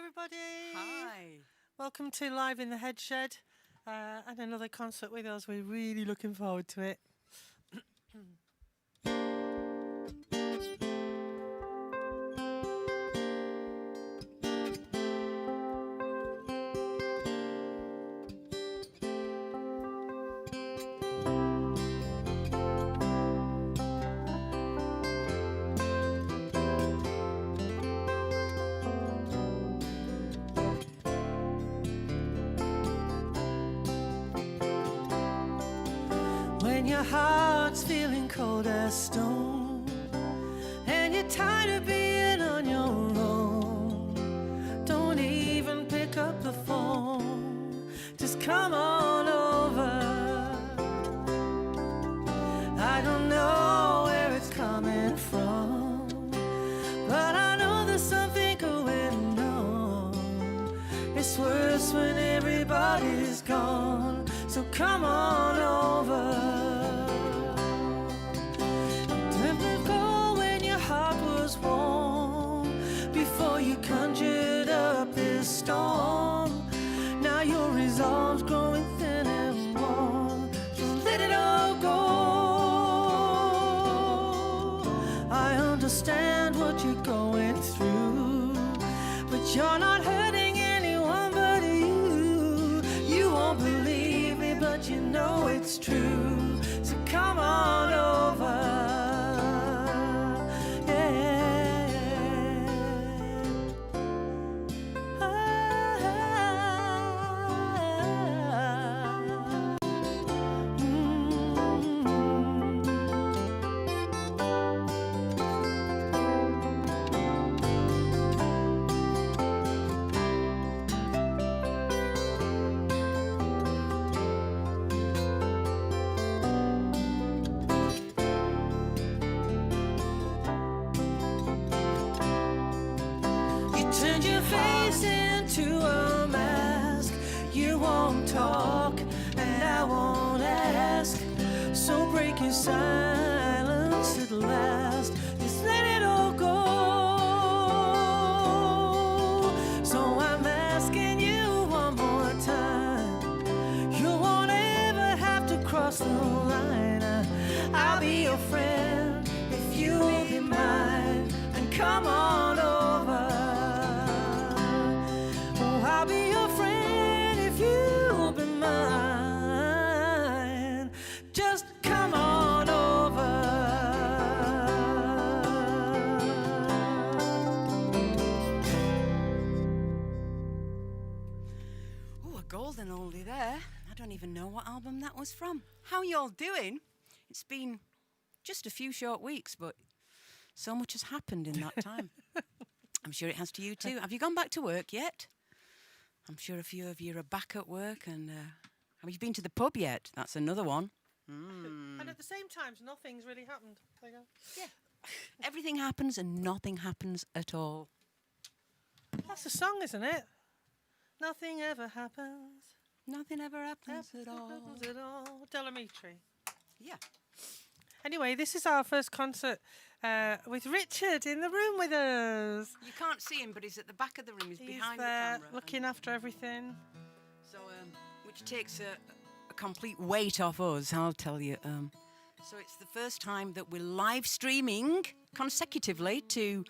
everybody. Hi. Welcome to Live in the Headshed and another concert with us. We're really looking forward to it. When your heart's feeling cold as stone and you're tired of being on your own, don't even pick up the phone, just come on over. I don't know where it's coming from, but I know there's something going on. It's worse when everybody's gone, so come on over. Didn't go when your heart was warm, before you conjured up this storm. Now your resolve's growing thin and warm, just let it all go. I understand what you're going through, but you're not hurting anyone but you. You won't believe me, but you know it's true, so come on over. Turned your face into a mask. You won't talk and I won't ask, so break your silence at last. Just let it all go. So I'm asking you one more time, you won't ever have to cross the line. I'll be your friend if you'll be mine, and come on over. I'll be your friend if you'll be mine. Just come on over. Oh, a golden oldie there. I don't even know what album that was from. How y'all doing? It's been just a few short weeks, but so much has happened in that time. I'm sure it has to you too. Have you gone back to work yet? I'm sure a few of you are back at work, and have you been to the pub yet? That's another one. And at the same time, nothing's really happened. There you go. Yeah. Everything happens and nothing happens at all. That's a song, isn't it? Nothing ever happens. Nothing ever happens at all. Happens at all. Delamitri. Yeah. Anyway, this is our first concert with Richard in the room with us. You can't see him, but he's at the back of the room. He's behind the there camera. looking after everything. So, which takes a complete weight off us, I'll tell you. So it's the first time that we're live streaming consecutively to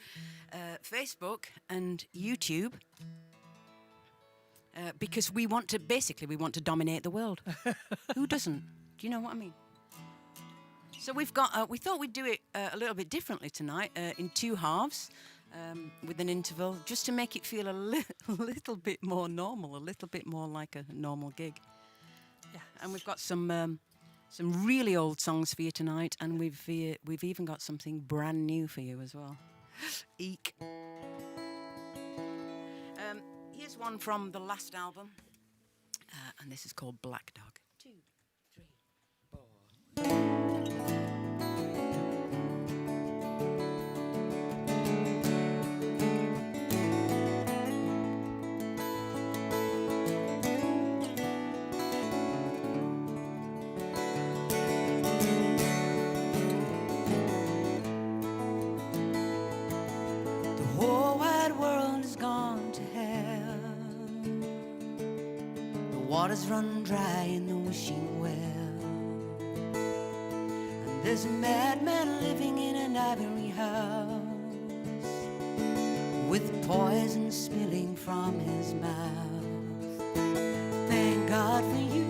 Facebook and YouTube, because we want to dominate the world. Who doesn't? Do you know what I mean? So we've got. We thought we'd do it a little bit differently tonight, in two halves, with an interval, just to make it feel a little bit more normal, a little bit more like a normal gig. Yeah. And we've got some really old songs for you tonight, and we've even got something brand new for you as well. Eek. Here's one from the last album, and this is called Black Dog. 2, 3, 4. The whole wide world has gone to hell. waters run dry in the wishing well. And there's a madman living in an ivory house, with poison spilling from his mouth. Thank God for you.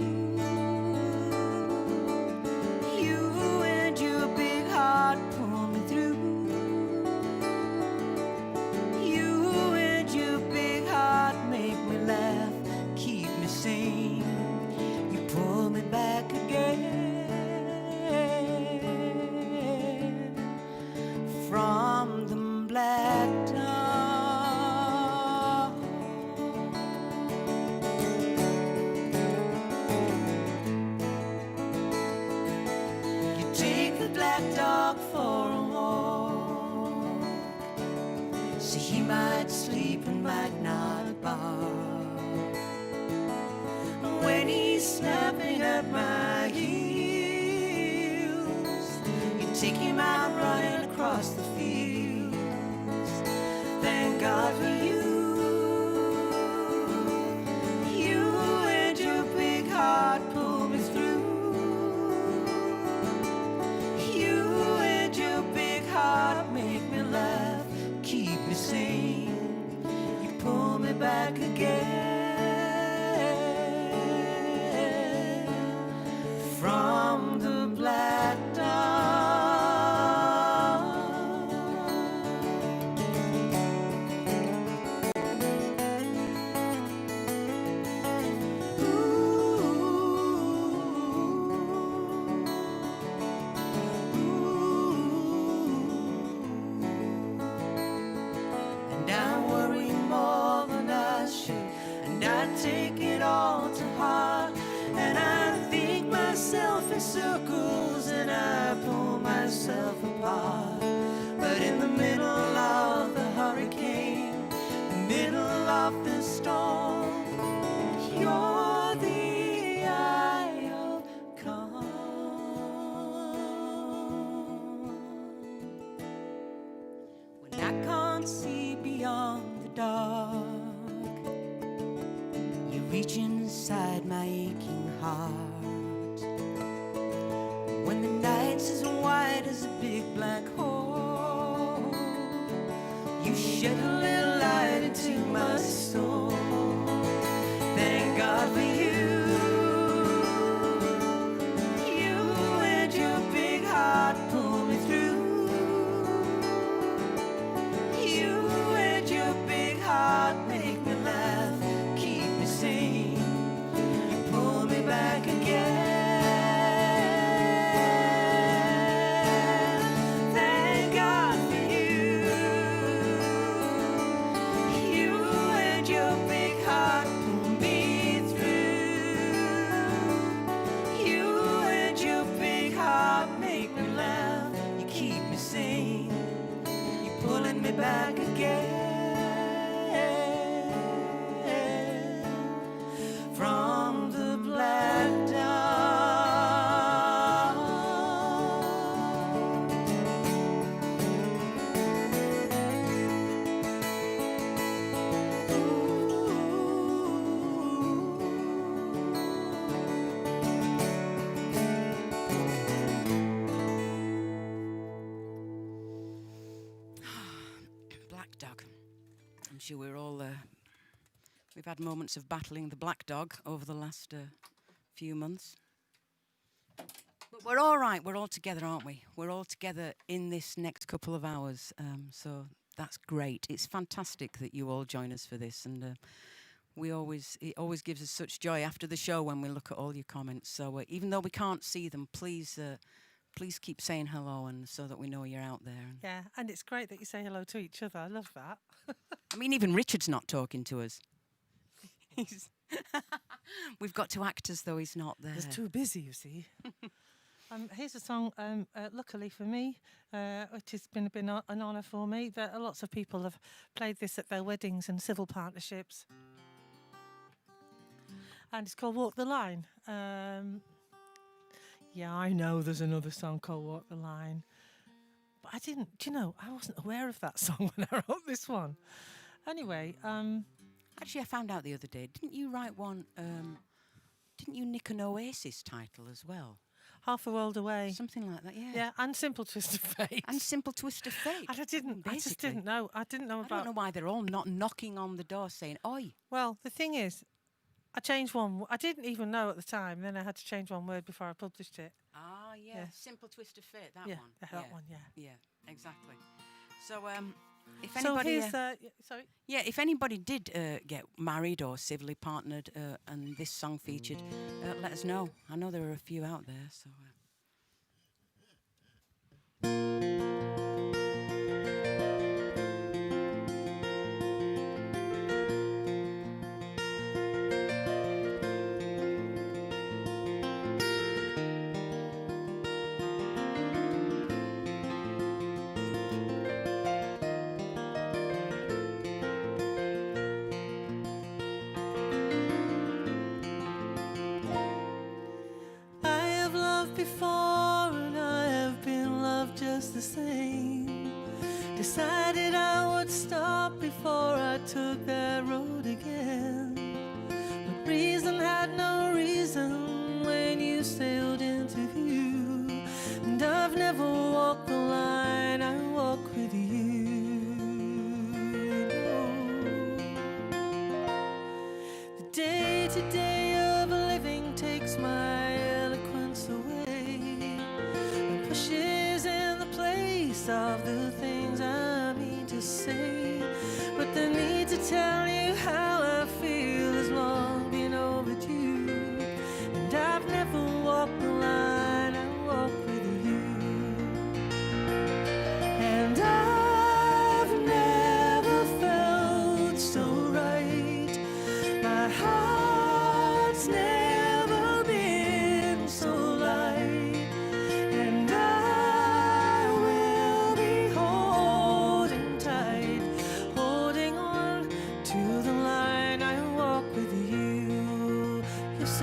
You and your big heart pull me through. You and your big heart make me laugh, keep me sane. You pull me back again from the black dog. You take the black dog for a walk, so he might sleep and might not bark. When he's snapping at my heels, you take him out running across the fields. Thank God for you. You and your big heart pull me through. You and your big heart make me laugh, keep me sane. You pull me back again from the black dog. And I worry more than I should, and I take it all to heart, and I think myself in circles, and I pull myself apart. But in the middle of the hurricane, the middle of the storm, you're the eye of calm. When I can't see beyond the dark, you reach inside my aching heart. When the night's as white as a big black hole, you shed a little light into my soul. Thank God for you. You and your big heart pull me through. You and your big heart make me laugh, keep me sane. You pull me back again. Thank God for you. You and your big heart pull me through. You and your big heart make me laugh, you keep me sane. You're pulling me back again from the black dog. Black dog. I'm sure we're all. We've had moments of battling the black dog over the last few months. But we're all right. We're all together, aren't we? We're all together in this next couple of hours. So that's great. It's fantastic that you all join us for this, and it always gives us such joy after the show when we look at all your comments. So even though we can't see them, please keep saying hello, and so that we know you're out there. Yeah, and it's great that you say hello to each other. I love that. I mean, even Richard's not talking to us. We've got to act as though he's not there. He's too busy, you see. Here's a song, luckily for me, which has been an honour for me, that lots of people have played this at their weddings and civil partnerships. And it's called Walk the Line. Yeah, I know there's another song called Walk the Line. But I wasn't aware of that song when I wrote this one. Anyway, Actually, I found out the other day. Didn't you write one Didn't you nick an Oasis title as well? Half a World Away. Something like that, yeah. Yeah, and Simple Twist of Fate. And Simple Twist of Fate. And I just basically. didn't know. I didn't know I about. don't know why they're all not knocking on the door saying, "Oi." Well, the thing is, I changed one. I didn't even know at the time. Then I had to change one word before I published it. Ah, yeah. Yeah. Simple Twist of Fate, that yeah, one. that one. Yeah. Yeah, exactly. So, if So anybody, here's sorry. yeah, if anybody did get married or civilly partnered, and this song featured, let us know. I know there are a few out there. So. I have loved before and I have been loved just the same. Decided I would stop before I took that road again. But reason had no reason when you sailed into view. And I've never walked the line I walk with you. The day-to-day of living takes my eloquence away and pushes in the place of the things I mean to say. But the need to tell you how I feel has long been overdue. And I've never walked the line I walk with you. And I've never felt so right. My heart's never been so light. And I will be holding tight, holding on to the line I walk with you. Yes,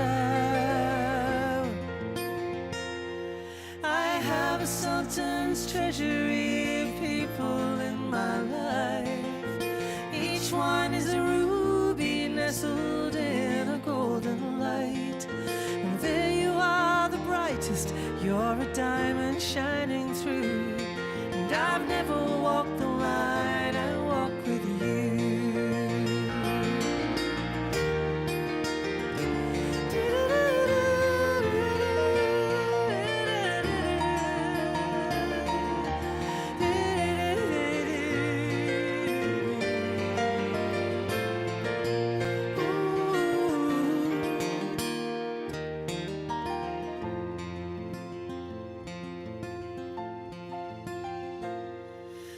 I have a sultan's treasury of people in my life. Each one is a ruby nestled in a golden light. And there you are, the brightest. You're a diamond shining through. And I've never walked the line I walk with you.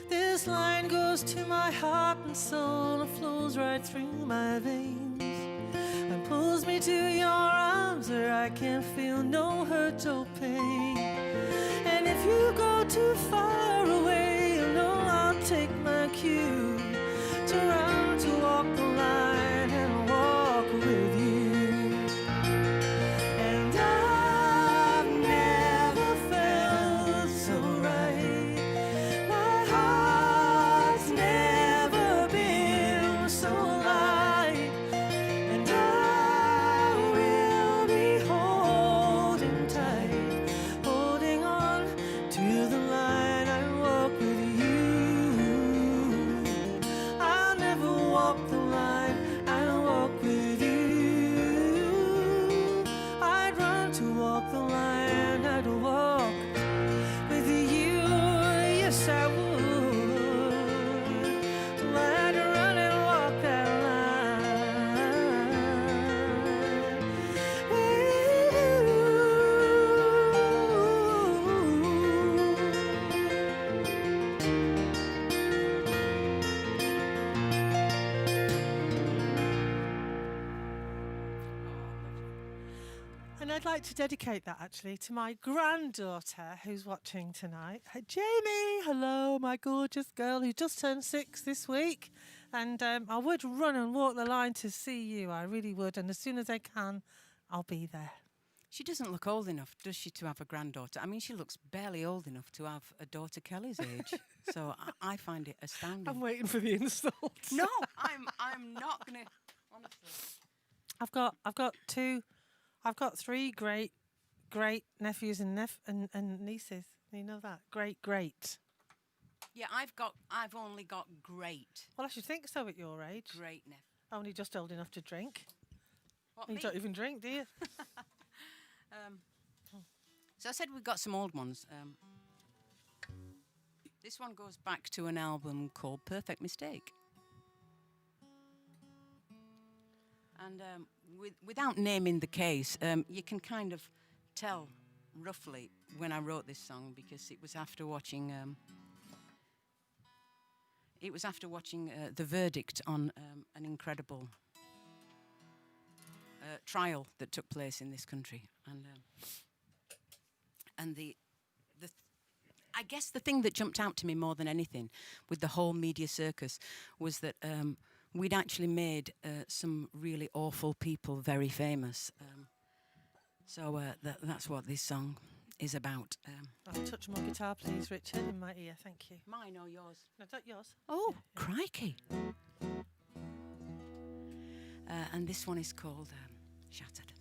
This line goes to my heart and soul and flows right through my veins and pulls me to your arms where I can feel no hurt or pain. And if you go too far away, you know I'll take my cue to run, to walk the line and walk with you. And I've never felt so right. My heart's never been so light. And I will be holding tight, holding on to the line I walk with you. I'll never walk the line I walk with you. I'd run to walk the line I'd walk with you. Yes, I would. I'd run and walk that line with you. And I'd like to dedicate that actually to my granddaughter who's watching tonight. Jamie, hello, my gorgeous girl who just turned 6 this week. And I would run and walk the line to see you. I really would. And as soon as I can, I'll be there. She doesn't look old enough, does she, to have a granddaughter? I mean, she looks barely old enough to have a daughter Kelly's age. So I find it astounding. I'm waiting for the insult. No, I'm not gonna. Honestly, I've got two I've got three great nephews and and nieces. You know that? Great. Yeah, I've only got great, Well, I should think so at your age. great nephew. Only just old enough to drink. What, You me? don't even drink, do you? So I said we've got some old ones. This one goes back to an album called Perfect Mistake. And without naming the case, you can kind of tell roughly when I wrote this song because it was after watching. The verdict on an incredible trial that took place in this country, and I guess the thing that jumped out to me more than anything with the whole media circus was that we'd actually made some really awful people very famous. So that's what this song is about. I'll touch my guitar, please, Richard, in my ear. Thank you. Mine or yours? No, is that yours? Oh, Yeah. crikey. And this one is called Shattered.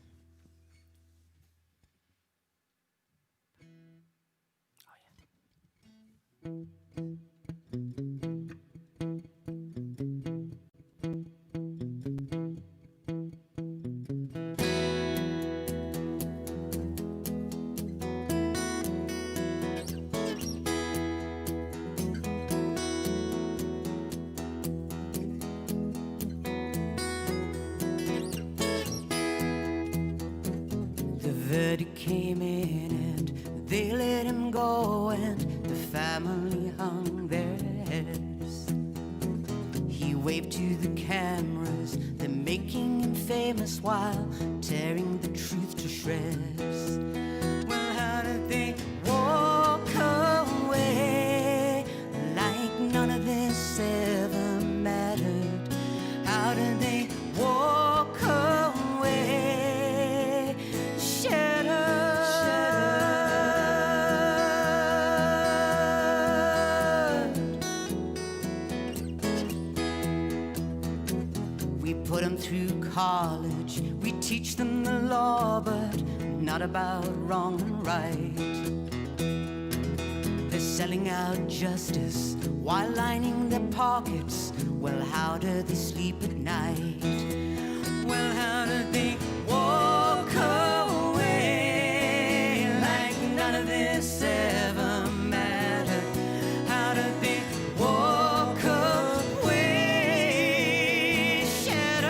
The verdict came in and they let him go, and the family hung their heads. He waved to the cameras, they're making him famous while tearing the truth to shreds. Well, how did they walk away like none of this ever mattered? How did they walk away shattered? We put them through college, we teach them the law, but not about wrong and right. They're selling out justice while lining their pockets. Well, how do they sleep at night? Well, how do they walk away like none of this ever mattered? How do they walk away shattered,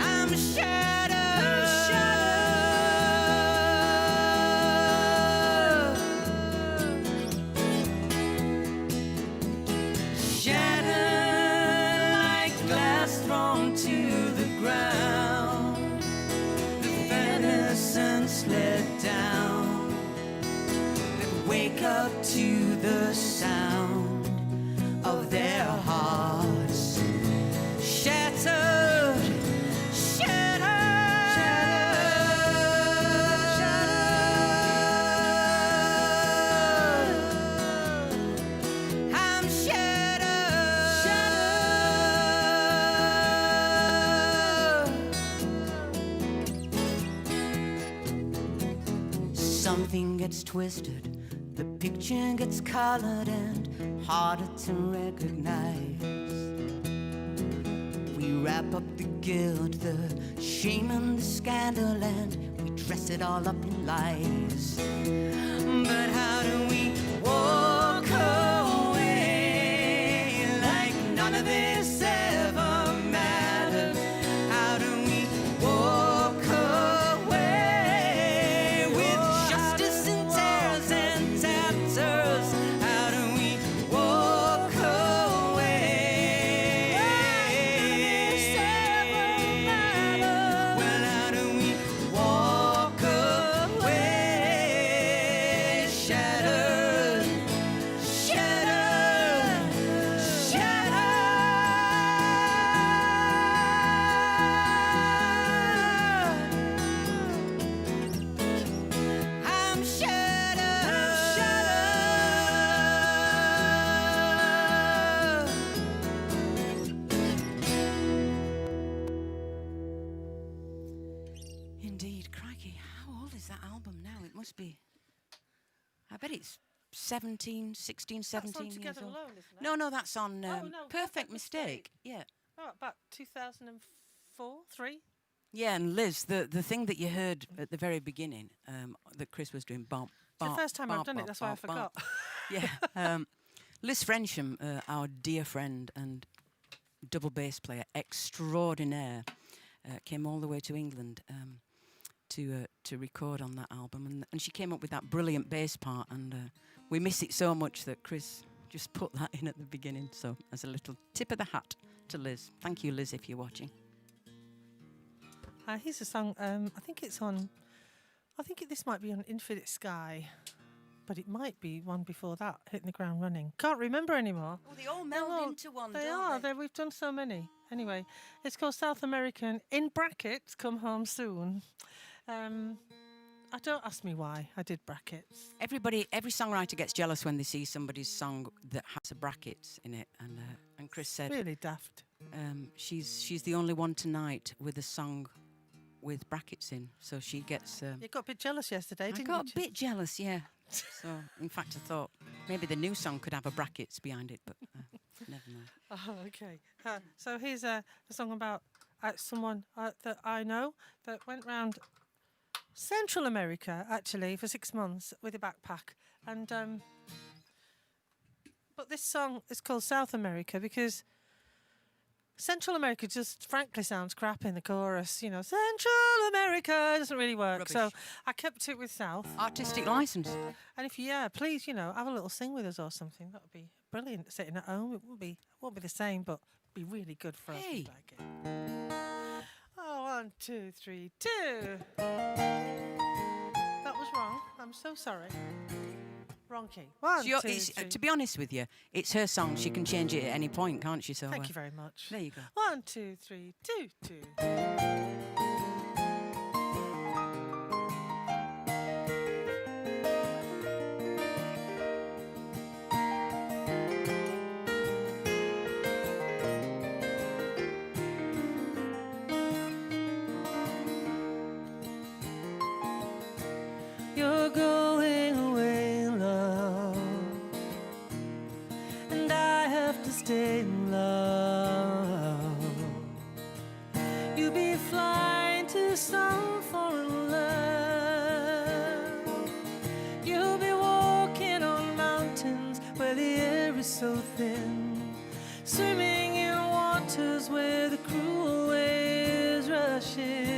I'm shattered like glass thrown to the ground. The innocence let down. They wake up to the sound of their hearts shattered, I'm something gets twisted, the picture gets colored and harder to recognize. We wrap up the guilt, the shame and the scandal, and we dress it all up in lies. But how do we walk away like none of this ever mattered? How do we walk away with justice in tears and tatters? How do we walk away? Well, how do we walk away shattered, shattered, shattered? indeed. Crikey, how old is that album now? It must be... I bet it's 17, 16, 17 That's on years Together old. Alone, isn't it? No, no, that's on no, Perfect Mistake. Yeah. Oh, about 2004, 3? Yeah, and Liz, the thing that you heard at the very beginning, that Chris was doing, bump, It's the first time I've done it, that's why I forgot. Yeah. Liz Frensham, our dear friend and double bass player extraordinaire, came all the way to England to record on that album, and she came up with that brilliant bass part, and we miss it so much that Chris just put that in at the beginning. So as a little tip of the hat to Liz. Thank you, Liz, if you're watching. Here's a song, I think it's on, this might be on Infinite Sky, but it might be one before that, Hitting the Ground Running. Can't remember anymore. Oh, they all meld into one, They don't are. they? We've done so many. Anyway, it's called South American, in brackets, Come Home Soon. Don't ask me why I did brackets. Every songwriter gets jealous when they see somebody's song that has a brackets in it, and Chris said, Really daft. she's the only one tonight with a song with brackets in, so she gets... You got a bit jealous yesterday, didn't you? I got a bit jealous, yeah. So, in fact, I thought maybe the new song could have a brackets behind it, but never mind. Oh, okay. So here's a song about someone that I know that went round Central America, actually, for 6 months with a backpack. And but this song is called South America because Central America just frankly sounds crap in the chorus. You know, Central America doesn't really work. Rubbish. So I kept it with South. Artistic license. And if please, have a little sing with us or something. That would be brilliant. Sitting at home, it won't be the same, but be really good for us. Hey. Like it. Oh, 1, 2, 3, 2. That was wrong. I'm so sorry. Wrong key. 1, 2, 3. To be honest with you, it's her song. She can change it at any point, can't she? So Thank you very much. there you go. 1, 2, 3, 2, 2. You're going away, love, and I have to stay in love. You'll be flying to some foreign land. You'll be walking on mountains where the air is so thin, swimming in waters where the cruel waves rush in.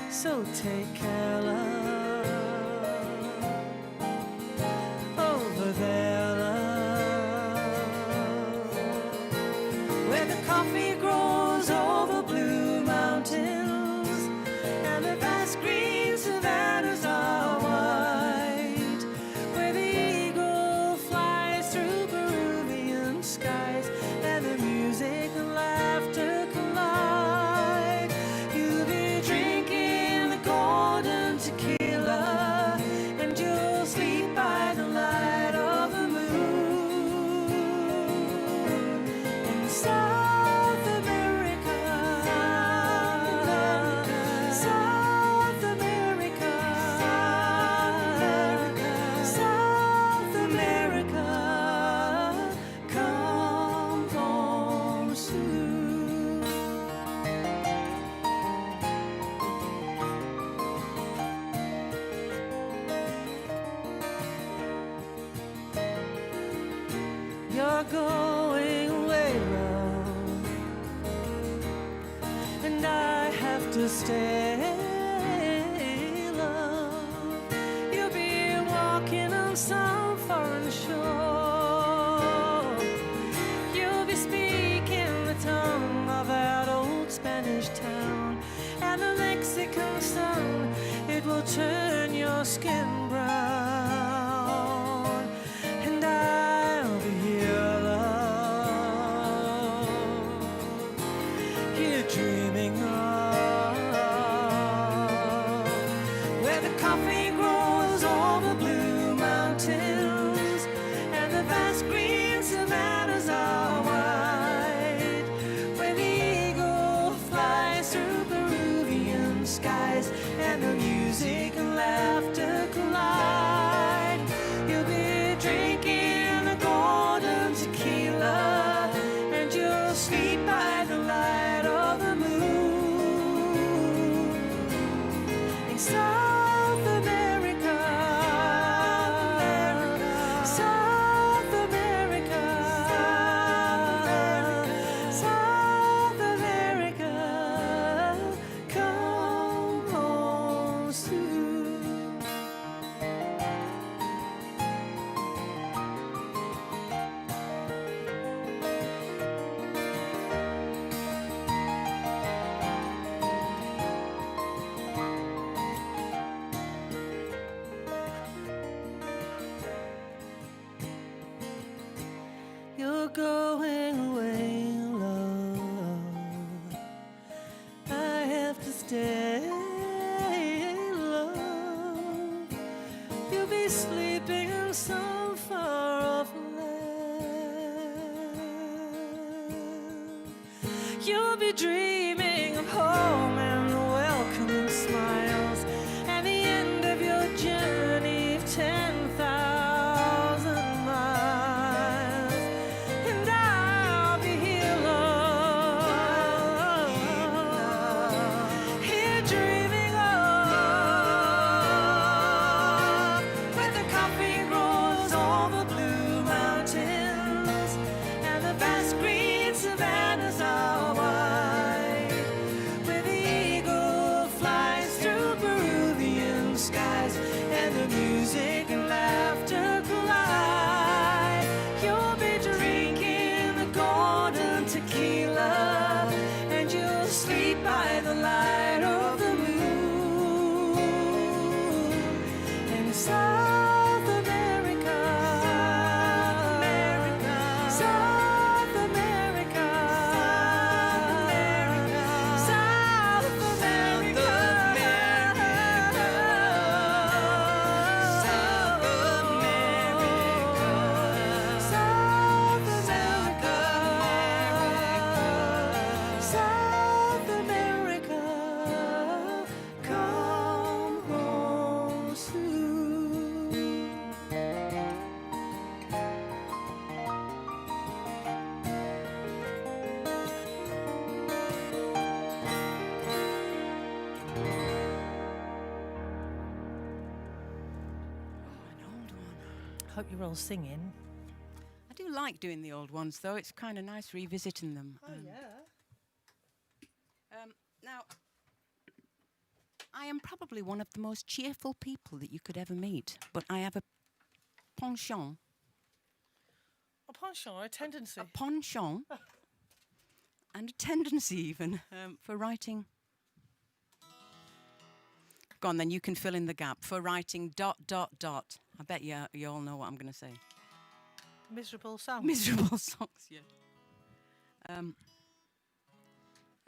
So take care, love, over there, love, where the coffee grows over blue mountains and the vast green savannas are white, where the eagle flies through Peruvian skies and the music and laughter collide. You'll be drinking the golden tequila and you'll sleep by the light of the moon in South America, South America, South America. Come home soon. You're going away, love, and I have to stay, love. You'll be walking on some foreign shore. You'll be speaking the tongue of that old Spanish town, and the Mexican sun, it will turn your skin brown. And I'll be here, love, here dreaming of where the coffee grows over blue mountains and the vast green savannas are white, where the eagle flies through Peruvian and the music and laughter collide. You'll be drinking the golden tequila, and you'll sleep by the light of the moon in South America, South America, South America. Come home soon. You're going away, love. I have to stay, love. You'll be sleeping in some far off land. You'll be dreaming of home and welcoming smiles at the end of your journey of 10,000 miles. And I'll be here, love, here dreaming of where the coffee grows over blue mountains and the vast green savannas are wide, where the eagle flies through Peruvian skies and the music and laughter collide. You'll be drinking the golden tequila, and you'll sleep by the light of the moon in South America, South America, South America, South America, South America. Come home soon. An old one. Hope you're all singing. I do like doing the old ones, though. It's kind of nice revisiting them. Now, I am probably one of the most cheerful people that you could ever meet, but I have a penchant, A penchant, or a tendency. and a tendency even for writing. Go on, then you can fill in the gap. For writing ... I bet you all know what I'm going to say. Miserable song. Miserable songs, yeah.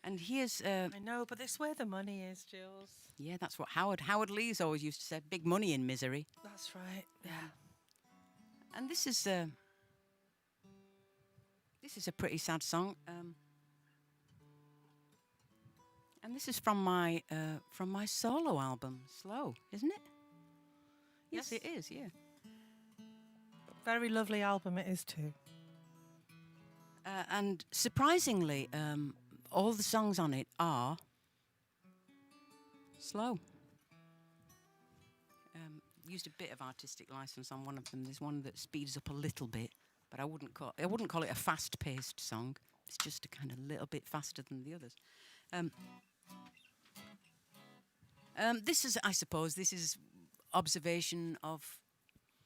And here's I know, but it's where the money is, Jules. yeah, that's what Howard Lee's always used to say. Big money in misery. That's right. Yeah. And this is a pretty sad song. And this is from my solo album, Slow, isn't it? Yes, Yes. it is. Yeah. Very lovely album it is too. And surprisingly, all the songs on it are slow. Used a bit of artistic license on one of them. There's one that speeds up a little bit, but I wouldn't call it a fast-paced song. It's just a kind of little bit faster than the others. This is, I suppose, observation of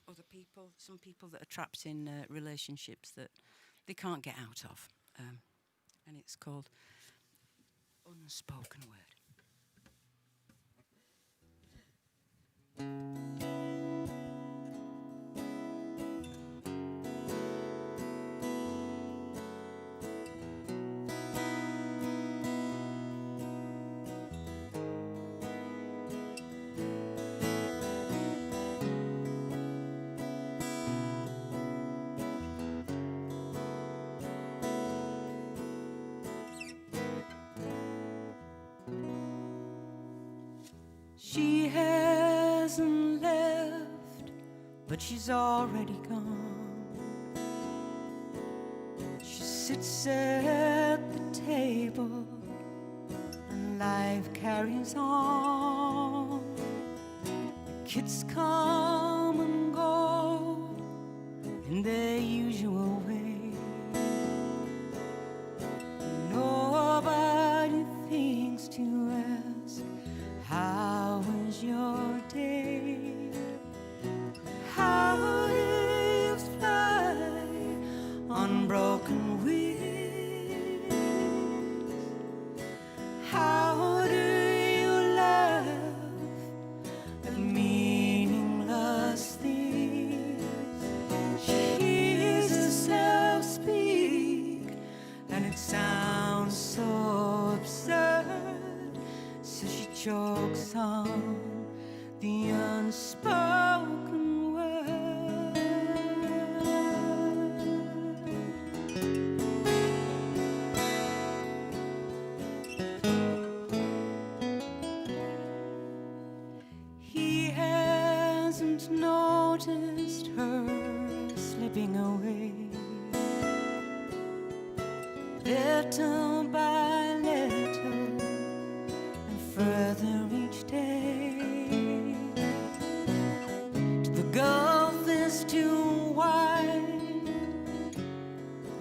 other people. Some people that are trapped in relationships that they can't get out of, and it's called Unspoken Word. She hasn't left, but she's already gone. She sits at the table and life carries on. The kids come and go in their usual way. Nobody thinks to ask, how was your day? How do you fly on broken wings? How do you laugh at meaningless things? She hears herself speak and it sounds so absurd, so she chokes on the unspoken word. He hasn't noticed her slipping away, little by little and further each day. The gulf is too wide,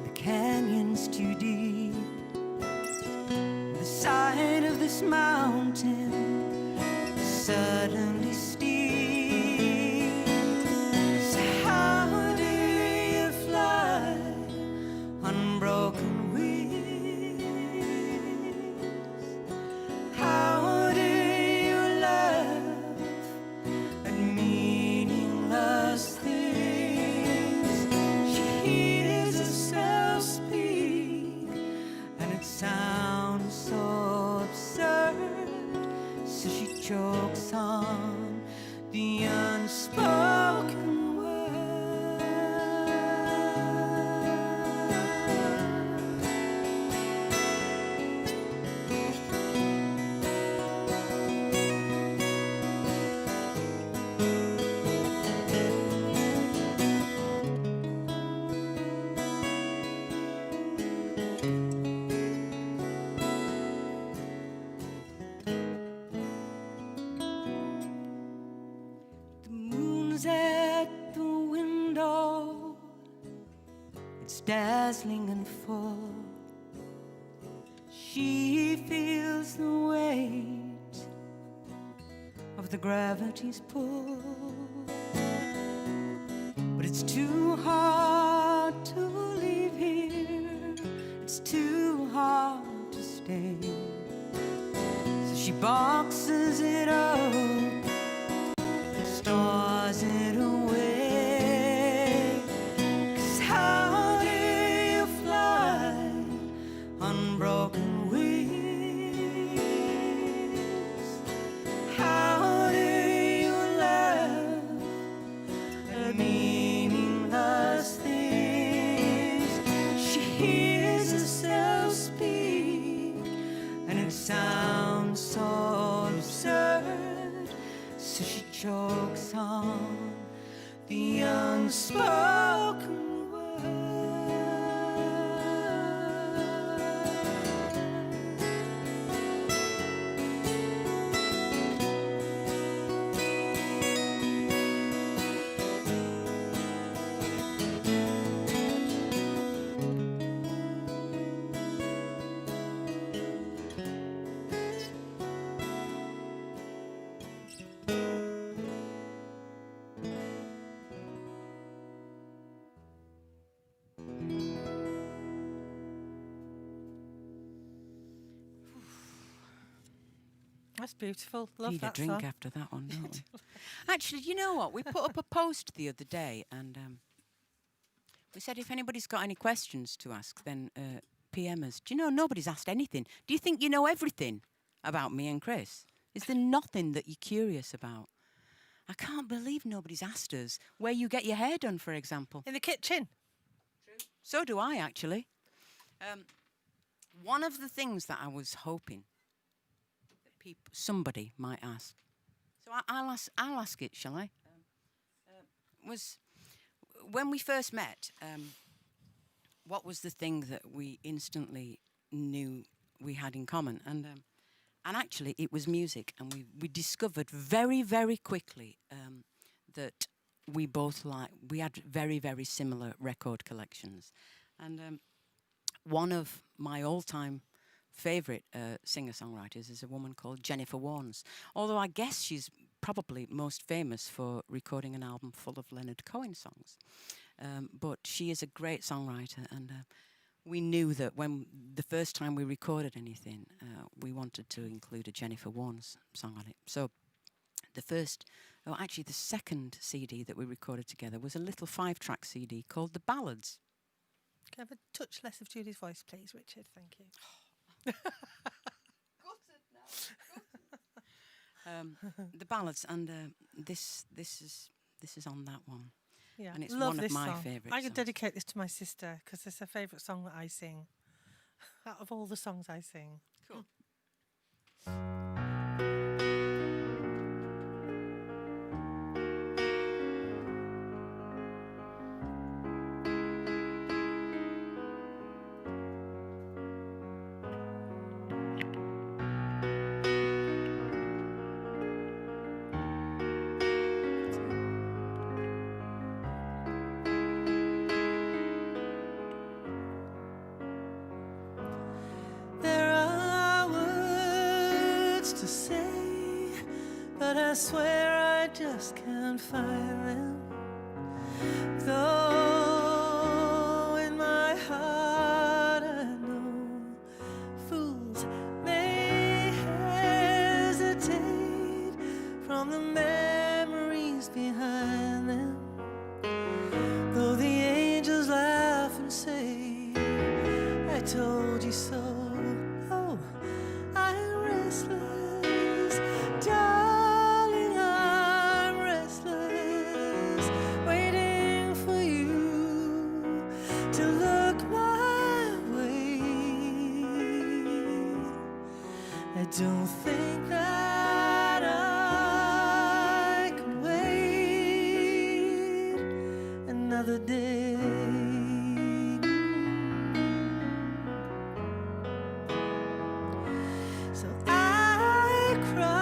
the canyon's too deep. The side of this mountain is suddenly steep. So how do you fly on broken wings? How do you laugh at meaningless things? She hears herself speak and it sounds so absurd, so she chokes on the unspoken word. The moon's at the window, it's dazzling and full. She feels the weight of the gravity's pull, but it's too hard to leave here, it's too hard to stay. So she boxes it up, stores it away. 'Cause how do you fly on broken wings? How do you laugh at meaningless things? She hears herself speak and it sounds so absurd, so she chokes on the unspoken That's beautiful. Love Need a that drink song. after that one, don't we? Actually, you know what? We put up a post the other day and we said if anybody's got any questions to ask, then PM us. Do you know, nobody's asked anything. Do you think you know everything about me and Chris? Is there nothing that you're curious about? I can't believe nobody's asked us where you get your hair done, for example. In the kitchen. So do I, actually. One of the things that I was hoping that somebody might ask So I'll ask it, shall I? Was when we first met, what was the thing that we instantly knew we had in common? And actually, it was music, and we discovered very, very quickly that we both we had very, very similar record collections. And one of my all-time favourite singer-songwriters is a woman called Jennifer Warnes. Although I guess she's probably most famous for recording an album full of Leonard Cohen songs. But she is a great songwriter, and we knew that when the first time we recorded anything, we wanted to include a Jennifer Warnes song on it. So the second CD that we recorded together was a little 5-track CD called The Ballads. Can I have a touch less of Judy's voice, please, Richard? Thank you. The Ballads, and this is on that one. Yeah, And it's love one this of my song. favourite I can songs. dedicate this to my sister because it's her favourite song that I sing. Out of all the songs I sing. Cool. There are words to say, but I swear I just can't find them. Though in my heart I know fools may hesitate from the memories behind them. Though the angels laugh and say, I told you so. Oh, I'm restless, darling, I'm restless, waiting for you to look my way. I don't think that I can wait another day. So I cry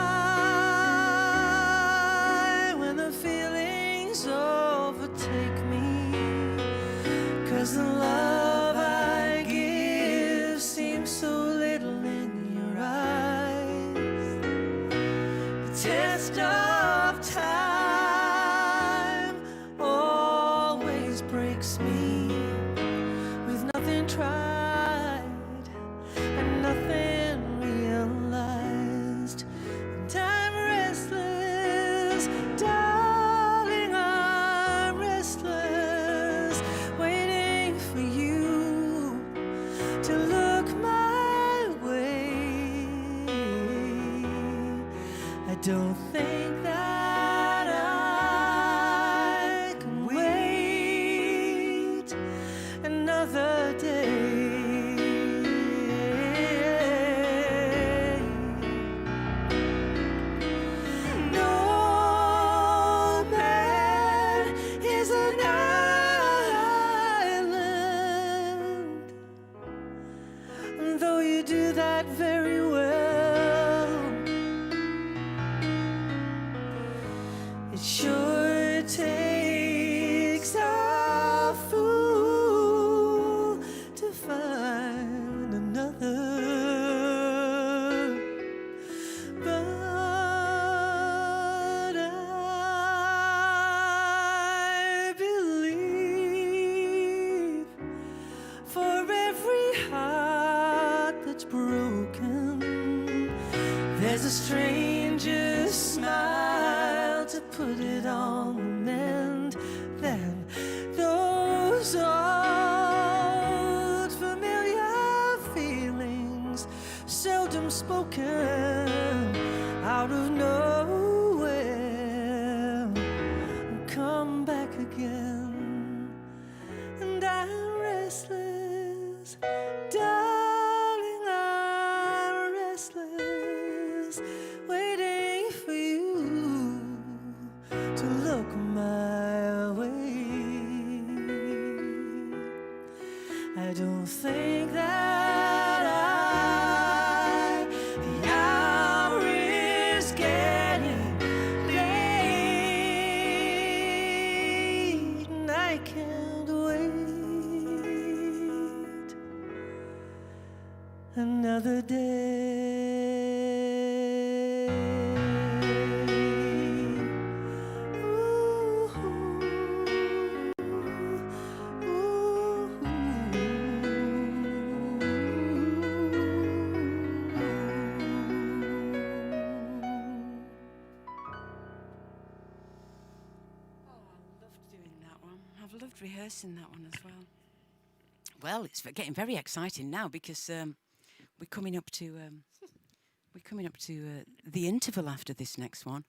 when the feelings overtake me, 'cause the love I give seems so little in your eyes. The test of time always breaks me, with nothing tried and nothing realized. And I'm restless, darling, I'm restless, waiting for you to look my way. I don't think that I can wait another day. No man is an island, though you do that very well. It sure takes a fool to find another. But I believe for every heart that's broken, there's a stranger's smile to put it on the mend. Then those old familiar feelings, seldom spoken, out of nowhere, come back again. And I'm restless, darling, I'm restless, waiting for you don't think that the hour is getting late, and I can't wait another day. I've loved rehearsing that one as well. Well, it's getting very exciting now because we're coming up to the interval after this next one.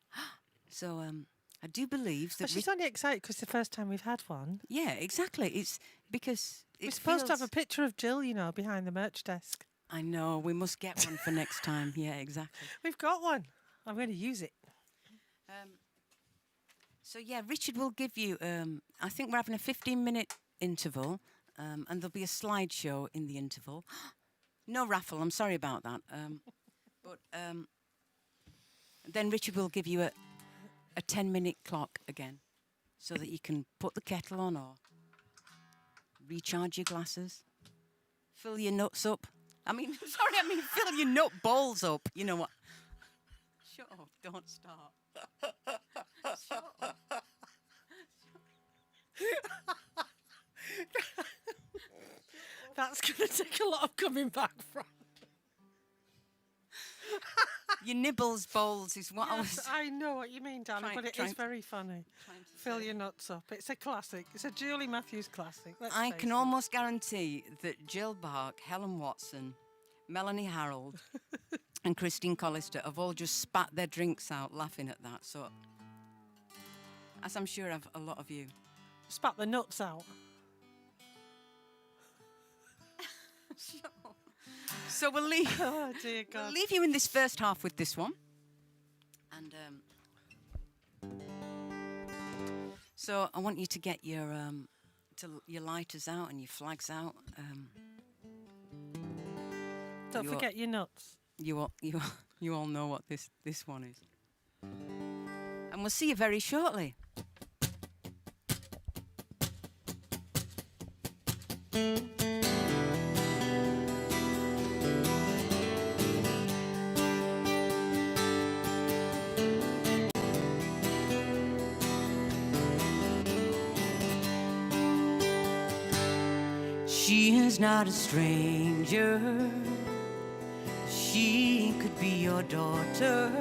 So I do believe that But she's only excited because it's the first time we've had one. yeah, exactly. It's because We're supposed to have a picture of Jill, you know, behind the merch desk. I know we must get one for next time. Yeah, exactly. We've got one. I'm going to use it. So yeah, Richard will give you. I think we're having a 15-minute interval, and there'll be a slideshow in the interval. No raffle. I'm sorry about that. But then Richard will give you a 10-minute clock again, so that you can put the kettle on or recharge your glasses, fill your nuts up. Fill your nut balls up. You know what? Shut up! Don't start. Shut up. That's going to take a lot of coming back from. Your nibbles bowls is what Yes, I know what you mean, darling, but it is trying- very funny. Fill your nuts up. It's a classic. It's a Julie Matthews classic. Let's I face can it. almost guarantee that Jill Bark, Helen Watson, Melanie Harold, and Christine Collister have all just spat their drinks out laughing at that. So, as I'm sure a lot of you. Spat the nuts out. So we'll leave. Oh, dear God. We'll leave you in this first half with this one. And so I want you to get your your lighters out and your flags out. Don't you forget your nuts. You all know what this one is. And we'll see you very shortly. She is not a stranger. She could be your daughter.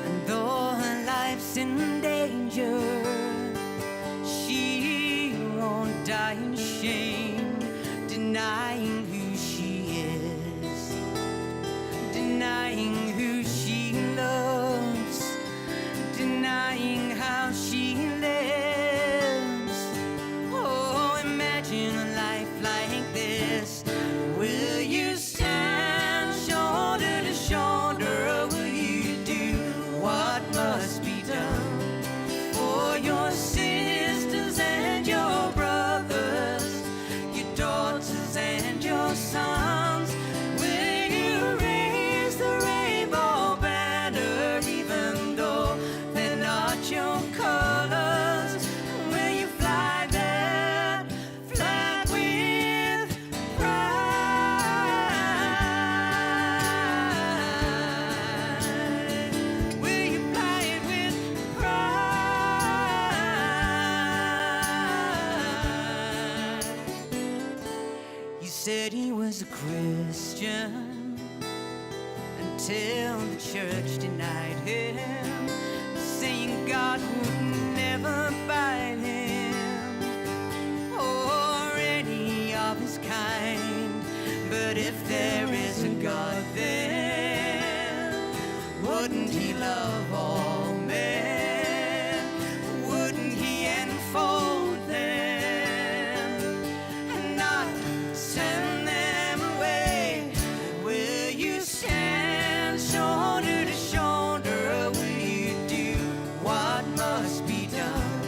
And though her life's in danger, she won't die in shame, denying who she is, denying who she loves, denying how she lives. Oh, imagine a life like this. Will you stand shoulder to shoulder, or will you do what must be done for your sisters and your brothers, your daughters and your sons? Will you raise the rainbow banner even though they're not your colors? Will you fly that flag with pride? Will you fly it with pride? You said he was a Christian until the church denied him, saying God would never bite him or any of his kind. But if there is a God, then wouldn't he love all men? Wouldn't he enfold them and not send them away? Will you stand shoulder to shoulder, or will you do what must be done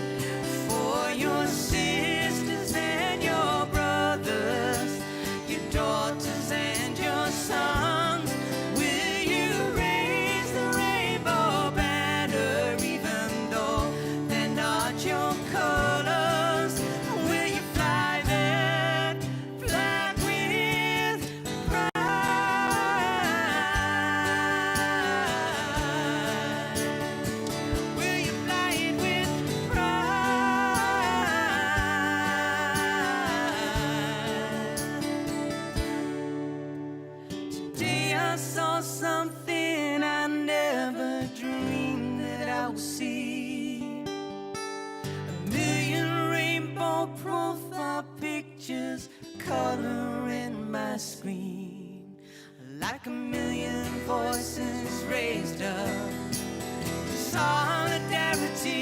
for your sisters and your brothers? color in my screen, like a million voices raised up solidarity,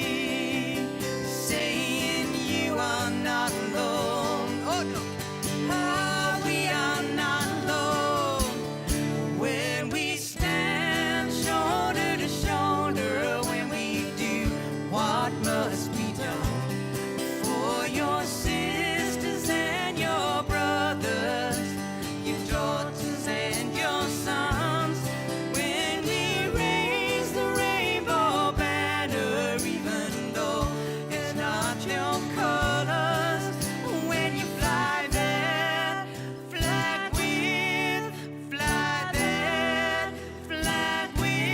saying you are not alone. Oh no, oh, we are not alone when we stand shoulder to shoulder, when we do what must be done for your sisters and your brothers, your daughters and your sons. When we raise the rainbow banner, even though it's not your colors, when you fly that flag with, fly that flag with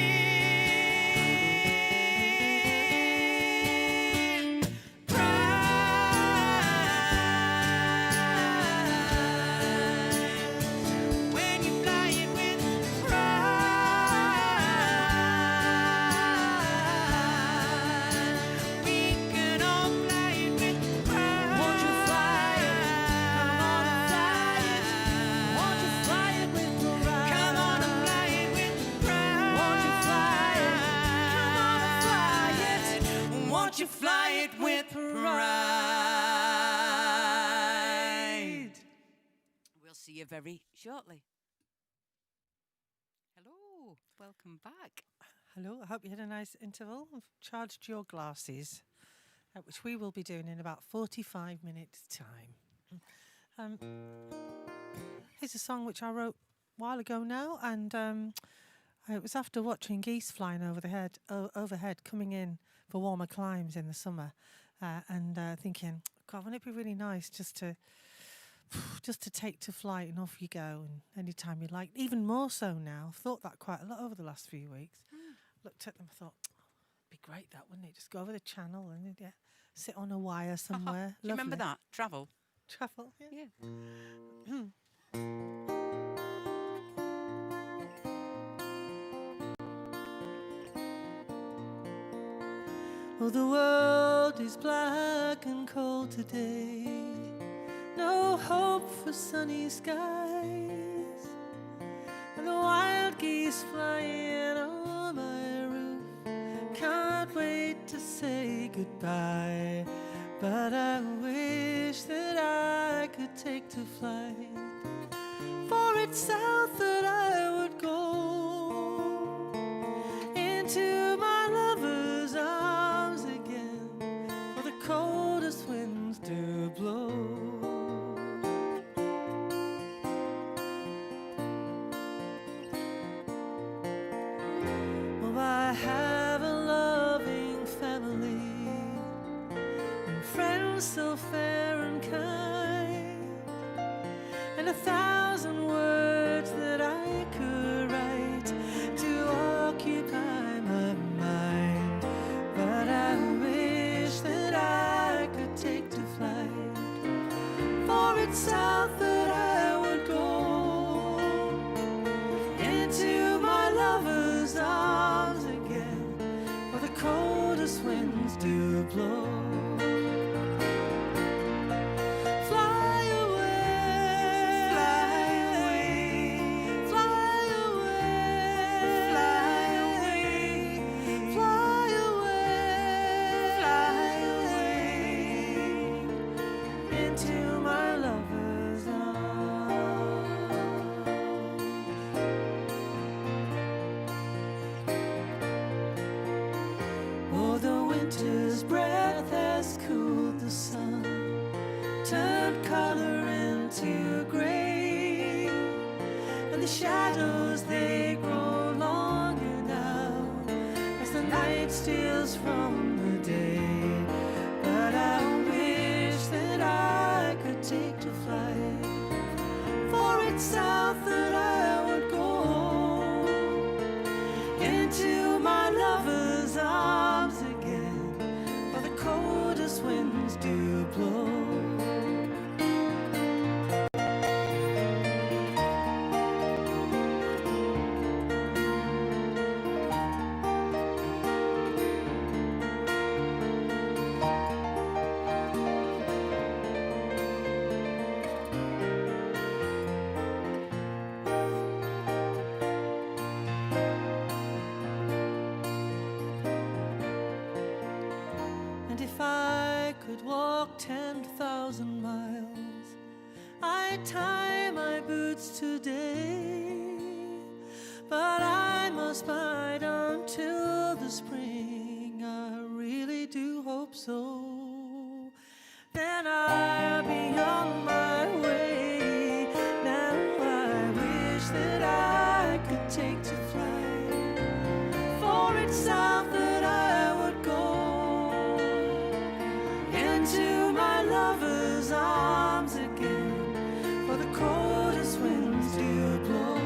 pride. When you fly it with pride, we can all fly it with pride. Won't you fly it? Come on and fly it with pride. Won't you fly it? Come on and fly it. Won't you fly it with pride? We'll see you very shortly. Hello, welcome back. Hello, I hope you had a nice interval. I've charged your glasses, which we will be doing in about 45 minutes' time. Here's a song which I wrote a while ago now, and it was after watching geese flying overhead, coming in for warmer climes in the summer, and thinking, God, wouldn't it be really nice just to take to flight and off you go, and anytime you like. Even more so now. I've thought that quite a lot over the last few weeks. Looked at them, I thought, it'd be great that, wouldn't it? Just go over the channel and sit on a wire somewhere. Do you remember Lovely. that? Travel. Travel, yeah. Yeah. Oh, the world is black and cold today. No hope for sunny skies. And the wild geese flying on my roof can't wait to say goodbye. But I wish that I could take to flight, for it's south that I would go, into my lover's arms again, for the coldest winds to blow. Oh, I have a loving family and friends so fair and kind, and 1,000 words that I could write to occupy my mind. But I wish that I could take to flight, for it's south that I would go, into my lover's arms again, for the coldest winds do blow. Fly away, fly away, fly away, fly away, fly away, into my lover's arms. Oh, the winter's breath has cooled the sun, turned color into gray, and the shadows, they grow longer now as the night steals from the day. But I wish that I could take to flight, for it's south that I would go, into my lover's arms again, for the coldest winds do blow. tie my boots today, but I must bide until the spring. I really do hope so. Then I'll be on my way. Now I wish that I could take to flight, for it's south that I would go, into my lover's arms again, for the coldest winds do blow.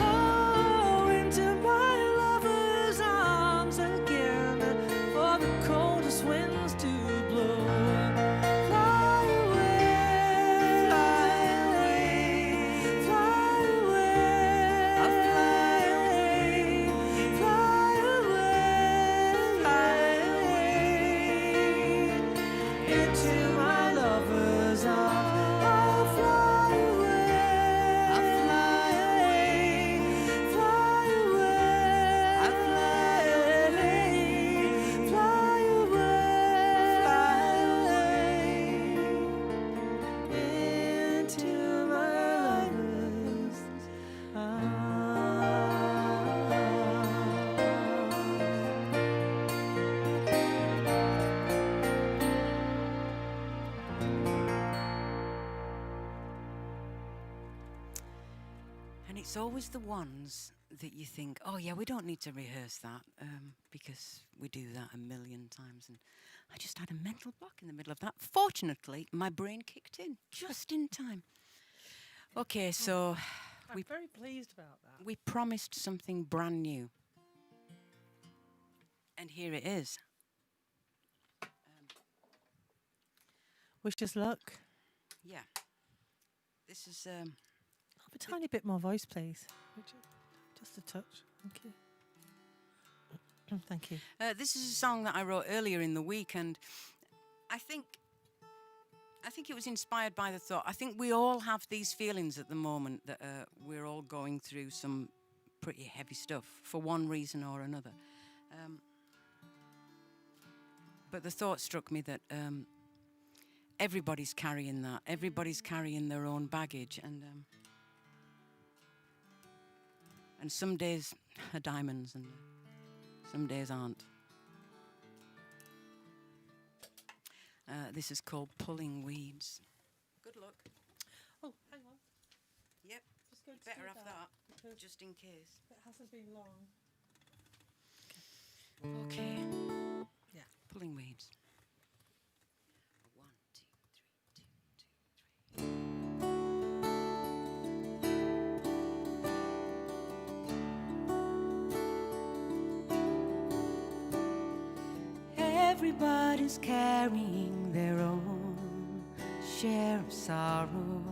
Oh, into my lover's arms again, for the coldest winds do blow. Fly away, fly away, fly away, I'll fly away, fly away, fly away, into my lover's arms. I'll fly away, I'll fly away, fly away, I'll fly away, fly away, into my lover's arms. And it's always the ones that you think, oh yeah, we don't need to rehearse that because we do that a million times. And I just had a mental block in the middle of that. Fortunately, my brain kicked in just in time. Okay, so I'm we very pleased about that. we promised something brand new. And here it is. Wish us luck. Yeah. This is Have a tiny bit more voice, please. Richard. Just a touch. Thank you. Thank you. this is a song that I wrote earlier in the week, and I think it was inspired by the thought. I think we all have these feelings at the moment that we're all going through some pretty heavy stuff for one reason or another. But the thought struck me that everybody's carrying that. Everybody's carrying their own baggage, and some days are diamonds and some days aren't. This is called Pulling Weeds. Good luck. Oh, hang on. Yep, Just going to better do have that, because just in case. it hasn't been long. Okay. Yeah. Pulling weeds. 1, 2, 3, 2, 2, 3. Everybody's carrying their own share of sorrow.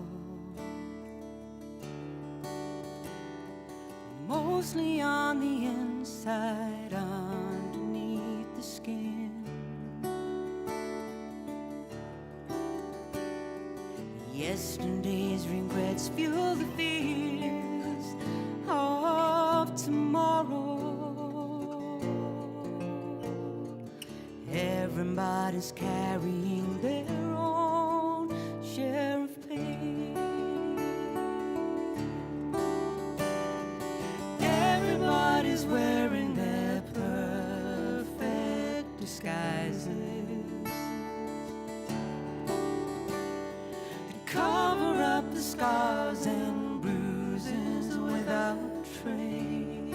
Mostly on the inside, underneath the skin. Yesterday's regrets fuel the fears of tomorrow. Everybody's carrying their own share of pain. Everybody's wearing their perfect disguises that cover up the scars and bruises without trace.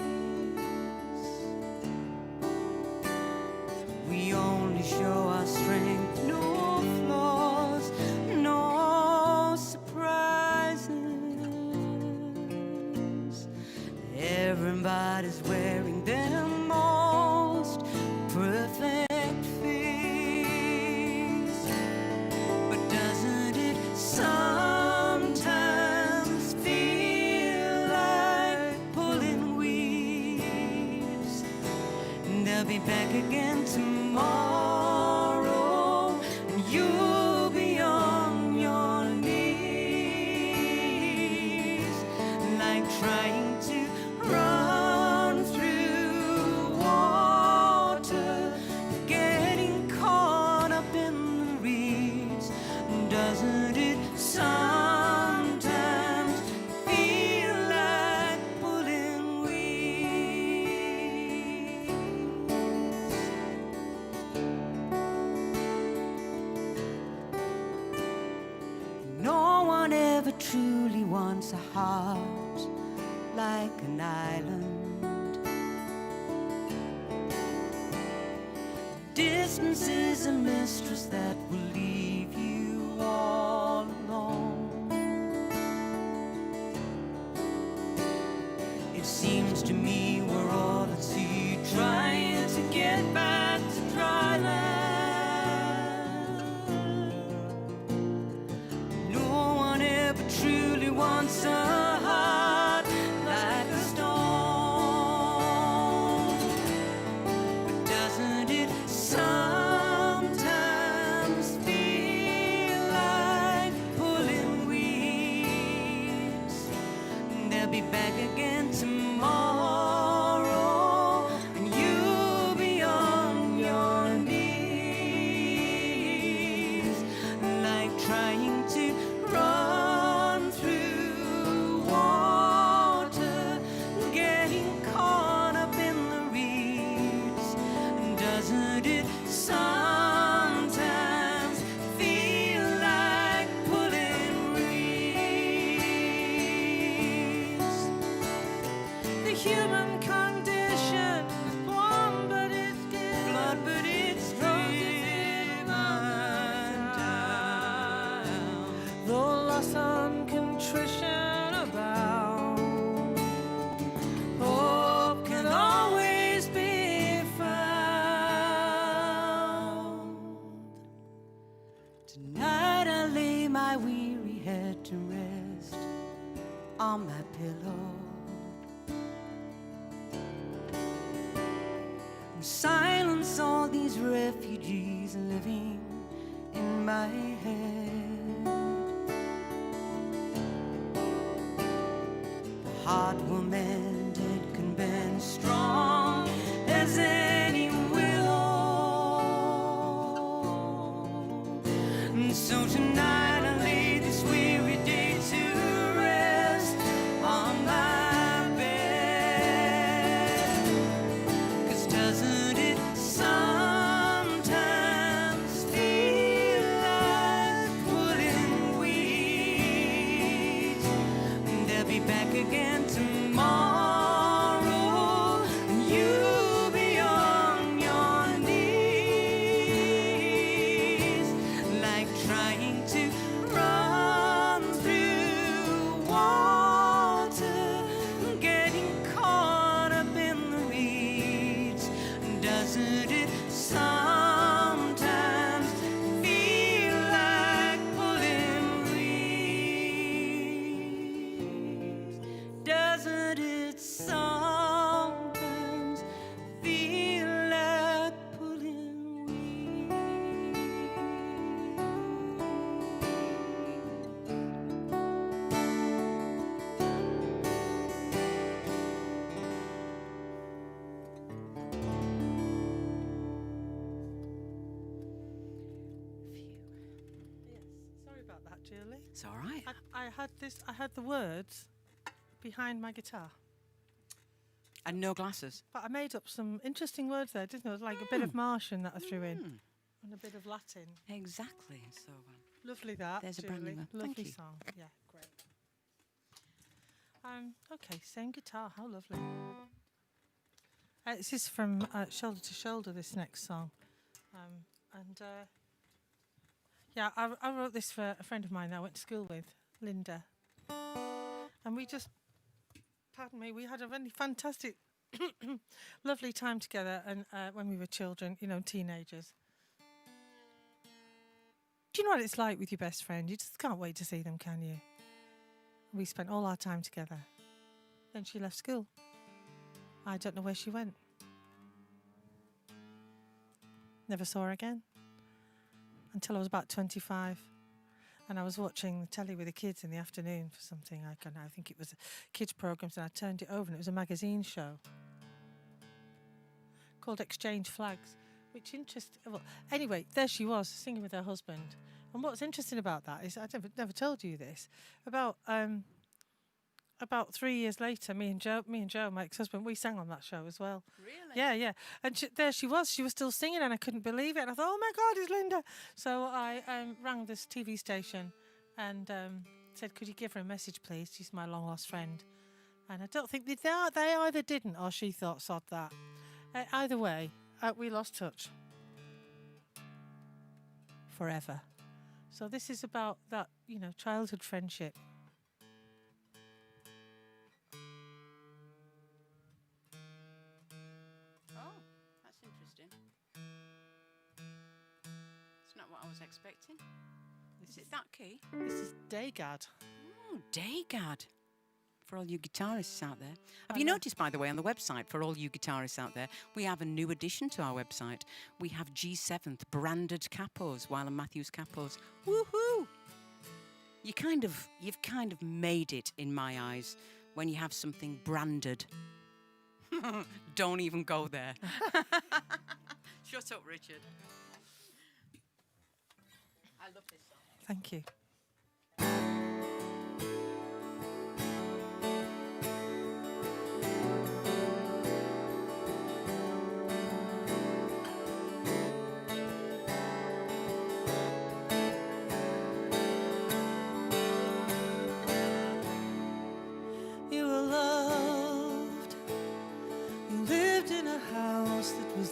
We only show our strength, no flaws, no surprises. Everybody's wearing their most perfect face. But doesn't it sometimes feel like pulling weeds? They'll be back again tomorrow, and you'll be on your knees, like trying to run through water, getting caught up in the reeds. Doesn't it sometimes truly wants a heart like an island. Distance is a mistress that will leave you all alone. It seems to me we're all at sea, trying to get back to dry land. No one ever truly wants a heart like a stone. But doesn't it sometimes feel like pulling weeds? They'll be back again tomorrow, and you'll be on your knees, like trying to run through water, getting caught up in the reeds. Doesn't it sometimes feel like pulling weeds? The human condition is warm, but it's given blood, but it's driven down. Though loss and contrition abound, hope can always be found. Tonight I lay my weary head to rest on my pillow, and silence all these refugees living in my head. The heart will mend, it can bend strong as any willow. And so tonight I lay this weary day to rest on my bed. 'Cause doesn't it sometimes feel like pulling weeds? They'll be back again tomorrow, and you'll be on your knees, like trying to run through water, getting caught up in the reeds. Doesn't it sometimes feel like pulling weeds? Doesn't it sometimes feel like pulling weeds? Yes. Sorry about that, Julie. It's all right. I had the words behind my guitar, And no glasses. but I made up some interesting words there, didn't I? It was like a bit of Martian that I threw in, and a bit of Latin. Exactly. So, Lovely that. There's a Julie. brand new one. Lovely Thank you. song. Yeah, great. Okay, same guitar. How lovely. This is from Shoulder to Shoulder. This next song, yeah, I wrote this for a friend of mine that I went to school with, Linda, and we just, pardon me, we had a really fantastic, lovely time together, and when we were children, teenagers. Do you know what it's like with your best friend? You just can't wait to see them, can you? We spent all our time together. Then she left school. I don't know where she went. Never saw her again until I was about 25. And I was watching the telly with the kids in the afternoon for something. I think it was kids' programs, and I turned it over, and it was a magazine show called Exchange Flags, which well, anyway, there she was singing with her husband. And what's interesting about that is, I never told you this, about 3 years later, me and Joe, my ex-husband, we sang on that show as well. Really? Yeah. And there she was still singing, and I couldn't believe it. And I thought, oh my God, it's Linda. So I rang this TV station, and said, could you give her a message, please? She's my long-lost friend. And I don't think they either didn't or she thought, sod that. Either way, we lost touch. Forever. So this is about that, childhood friendship. Oh, that's interesting. It's not what I was expecting. Is it that key? This is Daygad. Oh, Daygad. For all you guitarists out there. Have you noticed, by the way, on the website, for all you guitarists out there, we have a new addition to our website. We have G7th branded capos, Weil and Matthews capos. Woohoo! You've kind of made it in my eyes when you have something branded. Don't even go there. Shut up, Richard. I love this song. Thank you.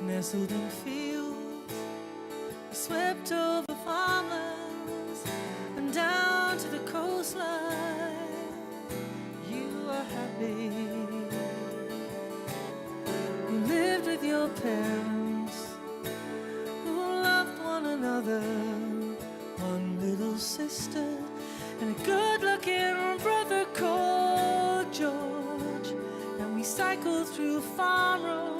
Nestled in fields, swept over farmlands and down to the coastline. You are happy. You lived with your parents who loved one another, one little sister and a good-looking brother called George. And we cycled through farm roads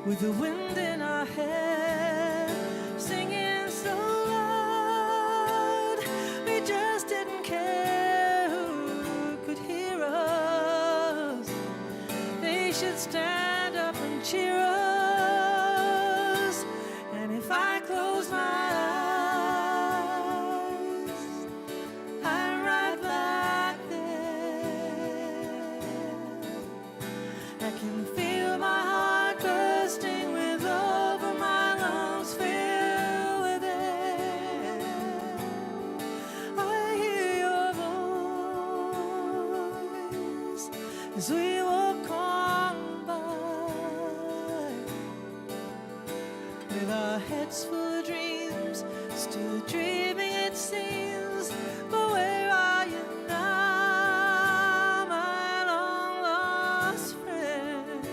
with the wind in our hair, singing so loud, we just didn't care who could hear us. They should stand up and cheer us. And if I close my eyes, I'm right back there. I can feel my heart bursting with love and my lungs fill with air. I hear your voice as we walk on by, with our heads full of dreams, still dreaming it seems. But where are you now, my long lost friend?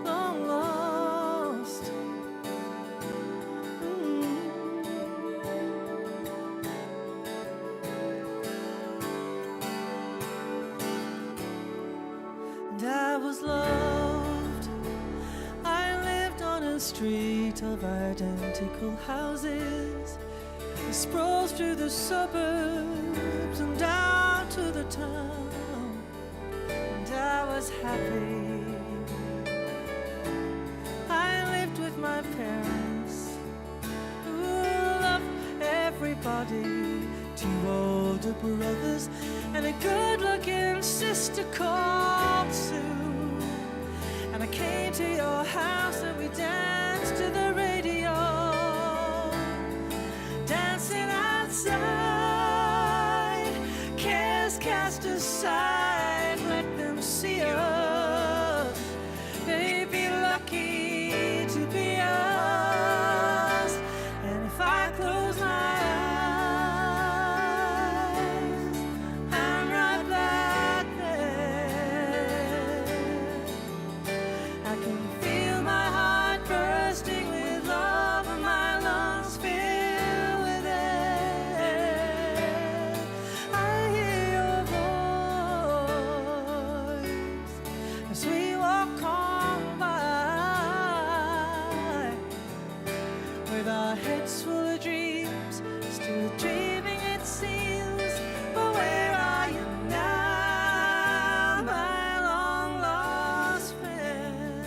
Long lost. And I was loved. I lived on a street of identical houses. It sprawls through the suburbs and down to the town. And I was happy. I lived with my parents who loved everybody. Two older brothers and a good-looking sister called Sue. And I came to your house and we danced to the radio, dancing outside, cares cast aside, let them see us. They'd be lucky to be us. And if I close my eyes, I'm right back there. I can feel my heart bursting with love and my lungs fill with air. I hear your voice as we walk on by, with our heads full of dreams, still dreaming it seems. But where are you now, my long lost friend?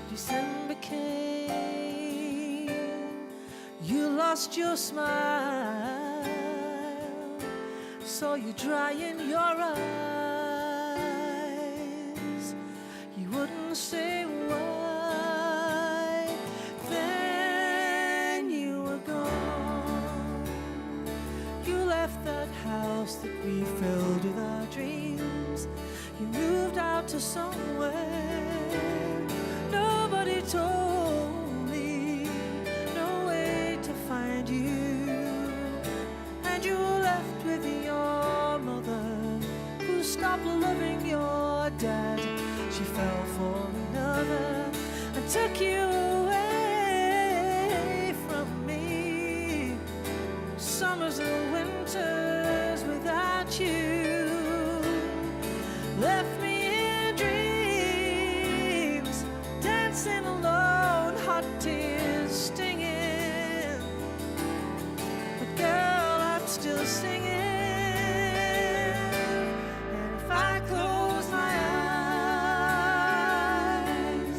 December came, you lost your smile, saw you dry in your eyes. You wouldn't say why. Then house that we filled with our dreams. You moved out to somewhere nobody told me, no way to find you. And you were left with your mother, who stopped loving your dad. She fell for another and took you away from me. Summers and winters without you left me in dreams, dancing alone, hot tears stinging. But girl, I'm still singing. And if I close my eyes,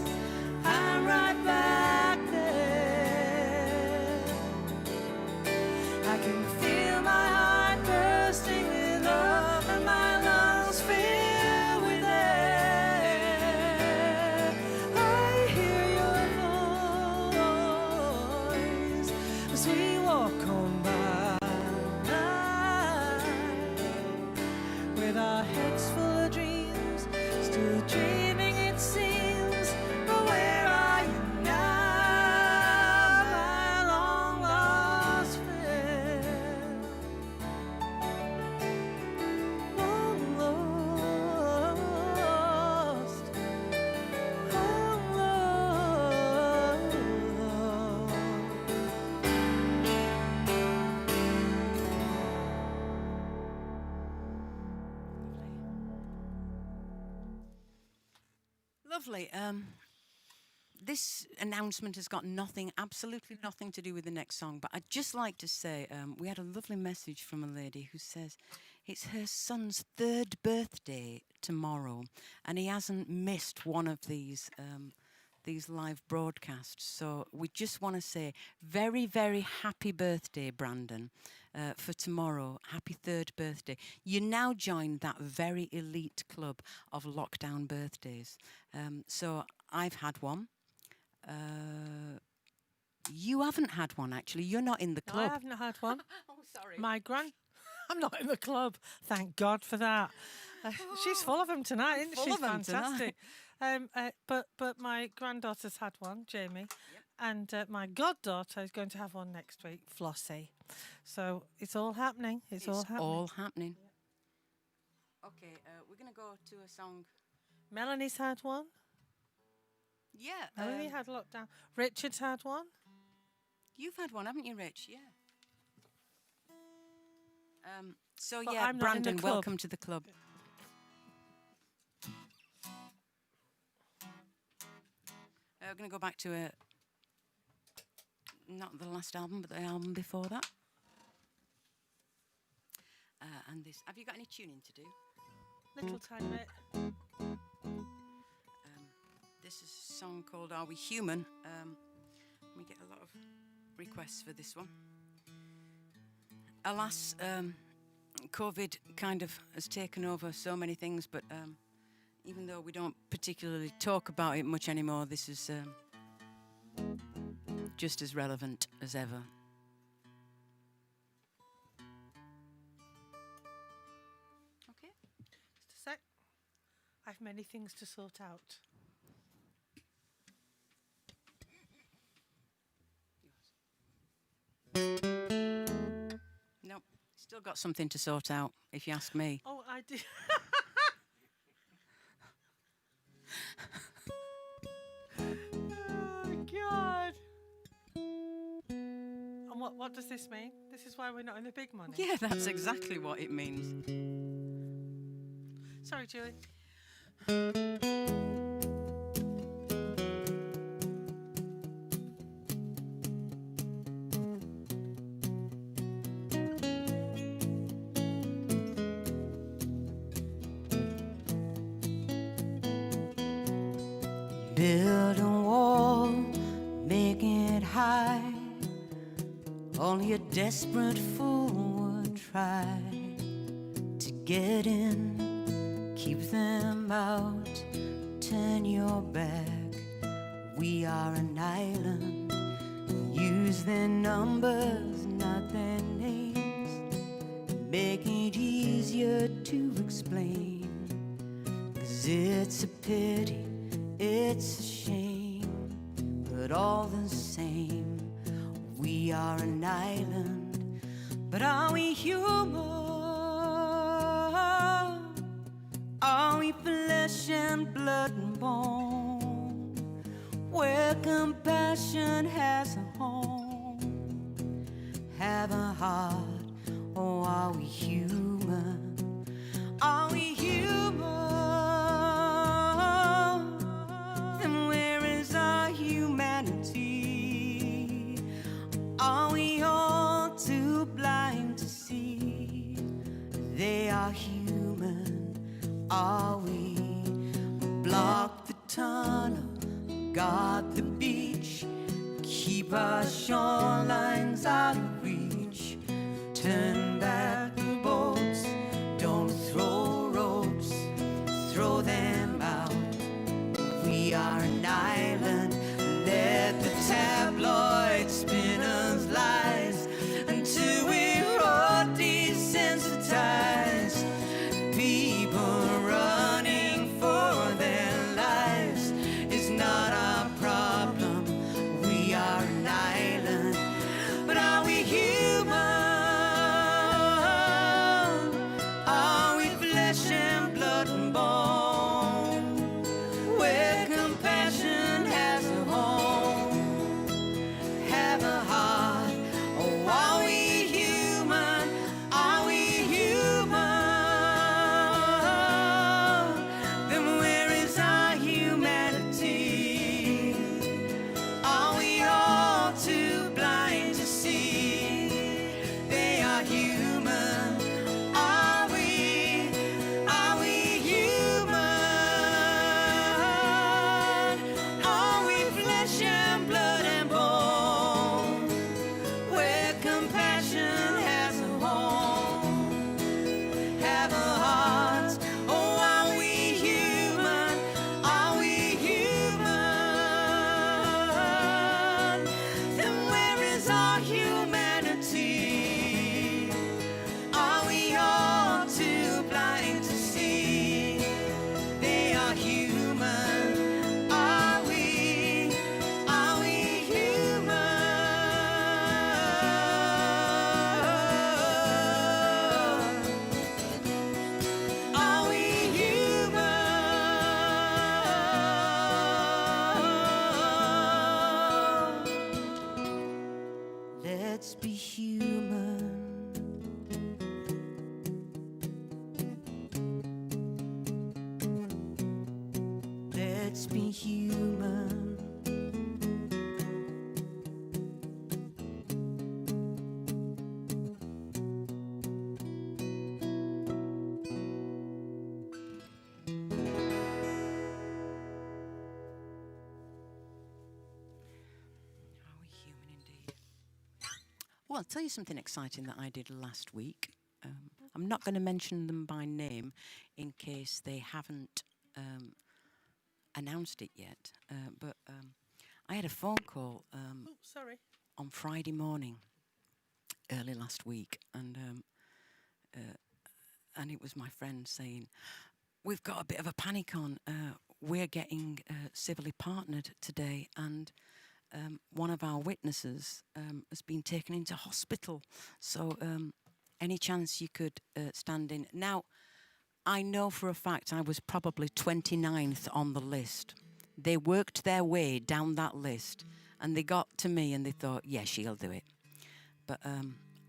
I'm right back there. I can feel my heart bursting with love and my lungs fill with air. I hear your voice as we walk home by night, with our heads full of dreams, still dreaming it seems. But where are you now, my long lost friend? Long lost, long lost. Lovely. This announcement has got nothing, absolutely nothing to do with the next song, but I'd just like to say we had a lovely message from a lady who says it's her son's 3rd birthday tomorrow, and he hasn't missed one of these live broadcasts. So we just want to say very, very happy birthday, Brandon, for tomorrow. Happy 3rd birthday. You now join that very elite club of lockdown birthdays. So I've had one. You haven't had one, actually. You're not in the No, club. I haven't had one. Oh, sorry. I'm not in the club. Thank God for that. She's full of them tonight, isn't Full she? of 'em Fantastic. But my granddaughter's had one, Jamie, and my goddaughter is going to have one next week, Flossie. So it's all happening. It's all happening. Okay, we're going to go to a song. Melanie's had one. Yeah. Melanie had lockdown. Richard's had one. You've had one, haven't you, Rich? Yeah. So, But yeah, I'm not in the Brandon, club. welcome to the club. We're going to go back to not the last album, but the album before that. And this. Have you got any tuning to do? Little tiny bit. This is a song called Are We Human? We get a lot of requests for this one. Alas, COVID kind of has taken over so many things, but even though we don't particularly talk about it much anymore, this is just as relevant as ever. Okay. Just a sec. I have many things to sort out. Nope, still got something to sort out, if you ask me. Oh, I do. Oh, God. And what does this mean? This is why we're not in the big money. Yeah, that's exactly what it means. Sorry, Julie. Build a wall, make it high. Only a desperate fool would try to get in. Keep them out, turn your back. We are an island. Use their numbers, not their names. make it easier to explain. 'Cause it's a pity, it's a shame, but all the same, we are an island. But are we human? Are we flesh and blood and bone, where compassion has a home? Have a heart, or are we human? Are we human? Then where is our humanity? Are we all too blind to see they are human? Are we? Block the tunnel, guard the beach, keep our shorelines out of reach. Turn back the boats, don't throw ropes, throw them out. We are an island, let the tabloids spin us lies until we're all desensitized. People running for their lives is not our problem. We are an island, but are we human? Are we flesh and blood and bone, where compassion has a home? Have a heart, oh, are we human? Are we human? Then where is our humanity? Are we all too blind to see they are human? Are we human? Are we flesh and blood and bone, where compassion has a home? Have a heart, oh, are we human? Are we human? Then where is our humanity? Are we all too blind to see they are human? Are we human? Are we human? Let's be human. Let's be human. Are we human indeed? Well, I'll tell you something exciting that I did last week. I'm not going to mention them by name in case they haven't announced it yet. But I had a phone call Oh, sorry. on Friday morning, early last week, and it was my friend saying, "We've got a bit of a panic on. We're getting civilly partnered today, and one of our witnesses has been taken into hospital. So, any chance you could stand in?" Now, I know for a fact I was probably 29th on the list. They worked their way down that list, and they got to me and they thought, yeah, she'll do it. But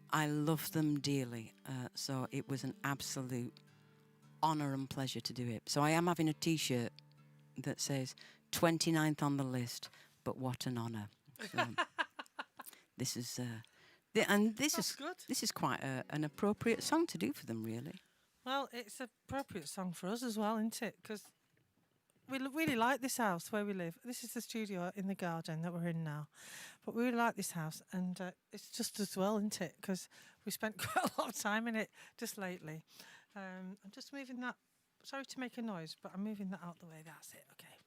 I love them dearly, so it was an absolute honour and pleasure to do it. So I am having a T-shirt that says 29th on the list, but what an honour. So, this is Good. this is quite an appropriate song to do for them, really. Well, it's an appropriate song for us as well, isn't it? Because we really like this house where we live. This is the studio in the garden that we're in now. But we really like this house, and it's just as well, isn't it? Because we spent quite a lot of time in it just lately. I'm just moving that. Sorry to make a noise, but I'm moving that out the way. That's it. Okay.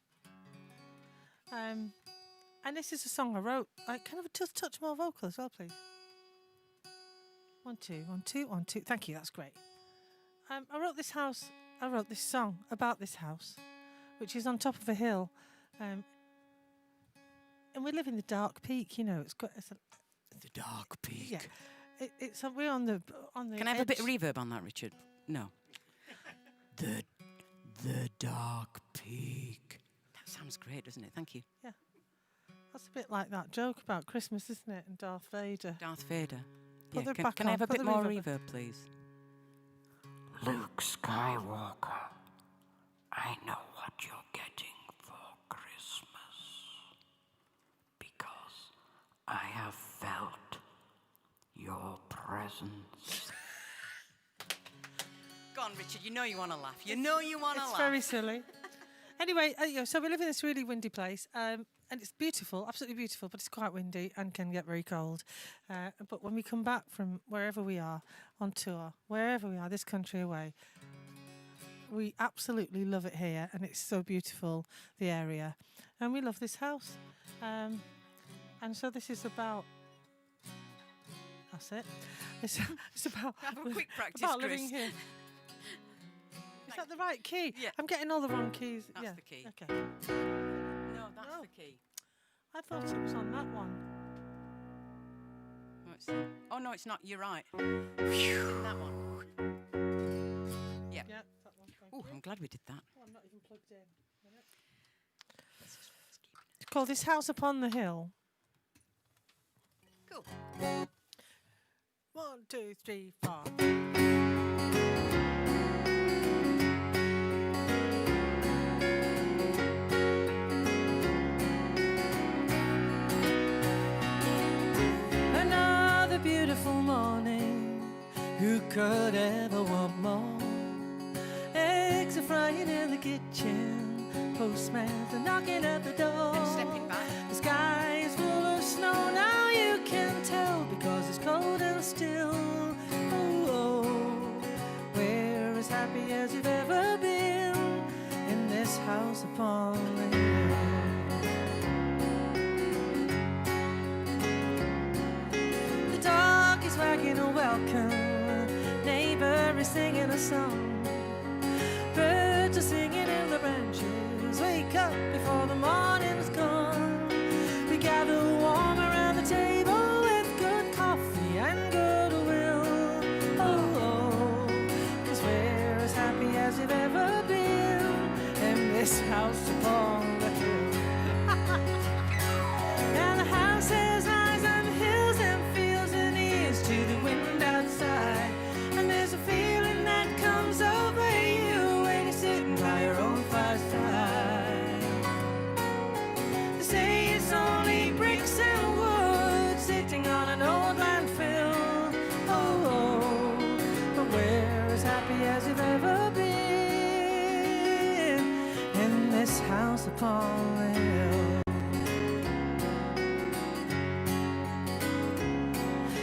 And this is a song I wrote. Can I have a touch more vocal as well, please? 1, 2, 1, 2, 1, 2. Thank you. That's great. I wrote this song about this house, which is on top of a hill, and we live in the Dark Peak. You know, The Dark Peak. yeah. We're on the Can I have a bit of edge. reverb on that, Richard? No. The Dark Peak. That sounds great, doesn't it? Thank you. That's a bit like that joke about Christmas, isn't it? And Darth Vader. Darth Vader. Put the Can, back can I on, have a put bit the more reverb reverb, please? Luke Skywalker, I know what you're getting for Christmas, because I have felt your presence. Go on, Richard. You know you want to laugh. You know you want to laugh. It's very silly. Anyway, so we live in this really windy place, and it's beautiful, absolutely beautiful, but it's quite windy and can get very cold. But when we come back from wherever we are on tour, wherever we are, this country away, we absolutely love it here, and it's so beautiful, the area, and we love this house. And so this is about. That's it. It's about. Have a quick practice, about Chris. living here. Is that the right key? Yeah. I'm getting all the wrong keys. That's yeah. the key. Okay. No, that's Oh. the key. I thought it was on that one. No, it's not. You're right. That one. Yeah. Yeah, that one. Thank Oh, you. I'm glad we did that. Oh, I'm not even plugged in. It's called This House Upon the Hill. Cool. 1, 2, 3, 4. Another beautiful morning. Who could ever want more? Eggs are frying in the kitchen. Postman are knocking at the door. Stepping back. The sky is full of snow. Now you can tell because it's cold and still. Oh, we're as happy as you've ever been in this house upon the hill. The dog is wagging a welcome. Neighbor is singing a song. Birds are singing in the branches. Wake up before the morning's gone. We gather warm around the table with good coffee and goodwill. Oh, 'cause we're as happy as you've ever been in this house upon the hill. And the house has eyes on the hills and fields and ears to the wind outside. And there's a feeling that comes over you when you're sitting by your own fireside. They say it's only bricks and wood sitting on an old landfill. Oh, but we're as happy as you've ever been in this house upon the hill.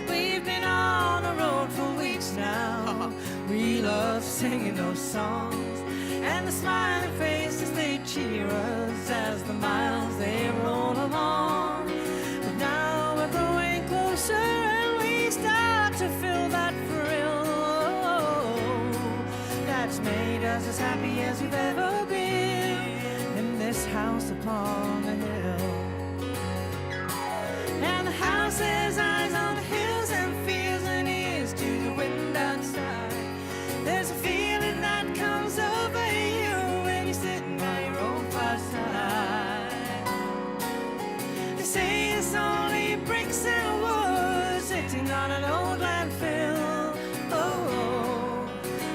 We've been on the road for weeks now. We love singing those songs and the smiling faces they cheer us as the miles they roll along. But now we're growing closer and we start to feel that thrill that's made us as happy as we've ever been in this house upon the hill. And the house has eyes on the hills and feels and ears to the wind outside. There's a feeling that comes over you when you're sitting by your own fireside. They say it's only bricks and wood sitting on an old landfill. Oh,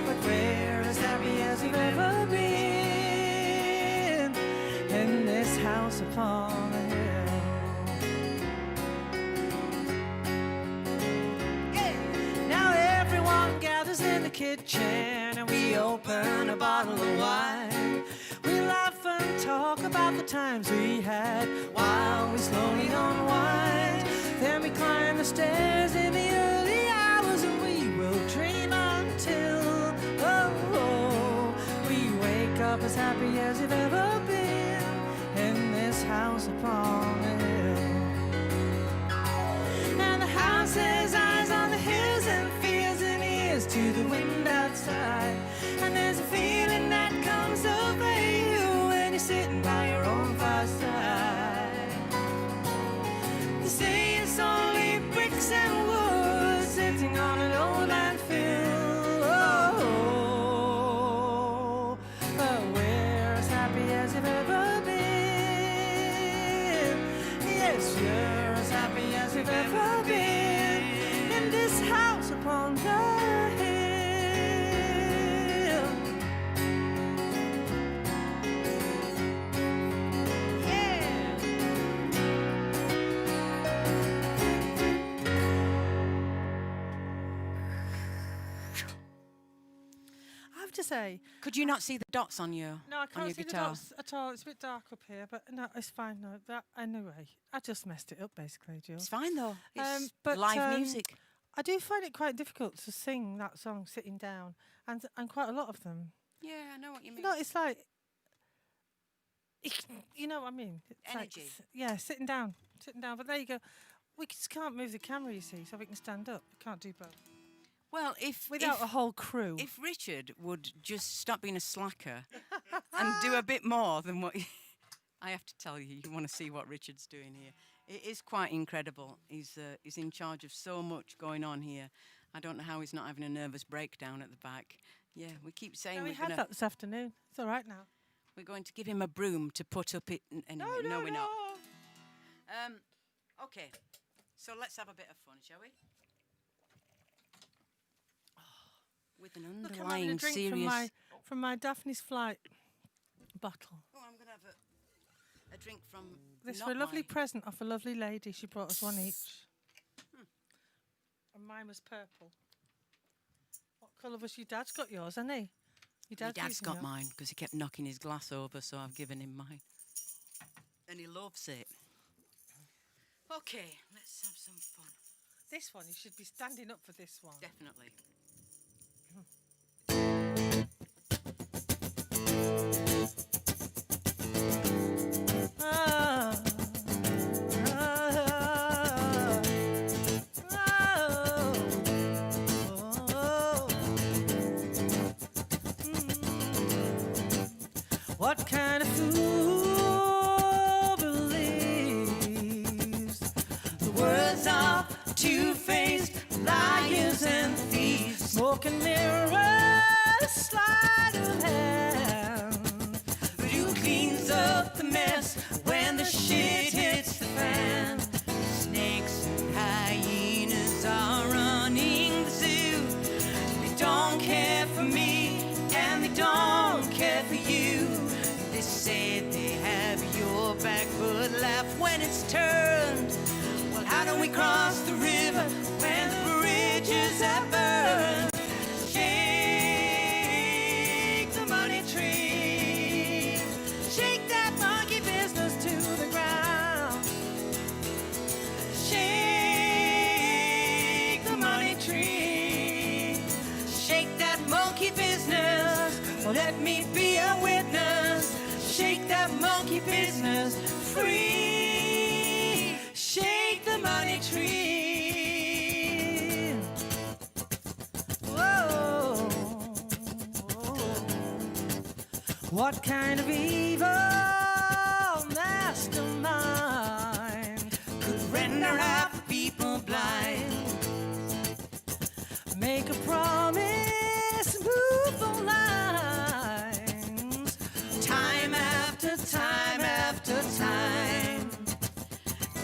but we're as happy as we've ever been in this house upon the hill. Now everyone gathers in the kitchen and we open a bottle of wine. We laugh and talk about the times we had while we slowly unwind. Then we climb the stairs in the early hours and we will dream until we wake up as happy as we've ever been in this house upon the hill. And the house has eyes on the hills and fields have to say, Could you not see the dots on your no, I on can't your see the guitar? dots at all. It's a bit dark up here, but no, it's fine. No, that anyway. I just messed it up basically, Jill. It's fine though. It's but, live music. I do find it quite difficult to sing that song sitting down, and quite a lot of them. Yeah, I know what you mean. You know, it's like, you know what I mean? It's like Energy. yeah, sitting down. But there you go. We just can't move the camera, you see, so we can stand up. We can't do both. Well, if Without a whole crew. if Richard would just stop being a slacker and do a bit more than what I have to tell you, you want to see what Richard's doing here. It is quite incredible. He's in charge of so much going on here. I don't know how he's not having a nervous breakdown at the back. Yeah, we keep saying no, we we're had gonna, that this afternoon. It's all right now. we're going to give him a broom to put up it. Anyway, no, we're not. Okay, so let's have a bit of fun, shall we? With an Look, I'm having a underlying drink serious. from my Daphne's Flight bottle. Oh, I'm gonna have a drink from. This not for a lovely my- present off a lovely lady. She brought us one each. And mine was purple. What colour was your dad's got yours, hasn't he? Your My dad's dad's using got yours. mine because he kept knocking his glass over, so I've given him mine. And he loves it. Okay, let's have some fun. This one, you should be standing up for this one. Definitely. Ah, ah, ah, oh. What kind of fool believes the words of two-faced liars and thieves? Smoke and mirrors, sleight of hand. But who cleans up the mess when the shit hits the fan? Snakes and hyenas are running the zoo. They don't care for me and they don't care for you. They say they have your back but laugh when it's turned. Well, how do we cross the river when the bridges have burned? Shake the money tree. Shake that monkey business to the ground. Shake the money tree. Shake that monkey business. Oh, let me be a witness. Shake that monkey business free. Shake the money tree. Whoa. What kind of evil mastermind could render half the people blind? Make a promise, move the lines. Time after time after time,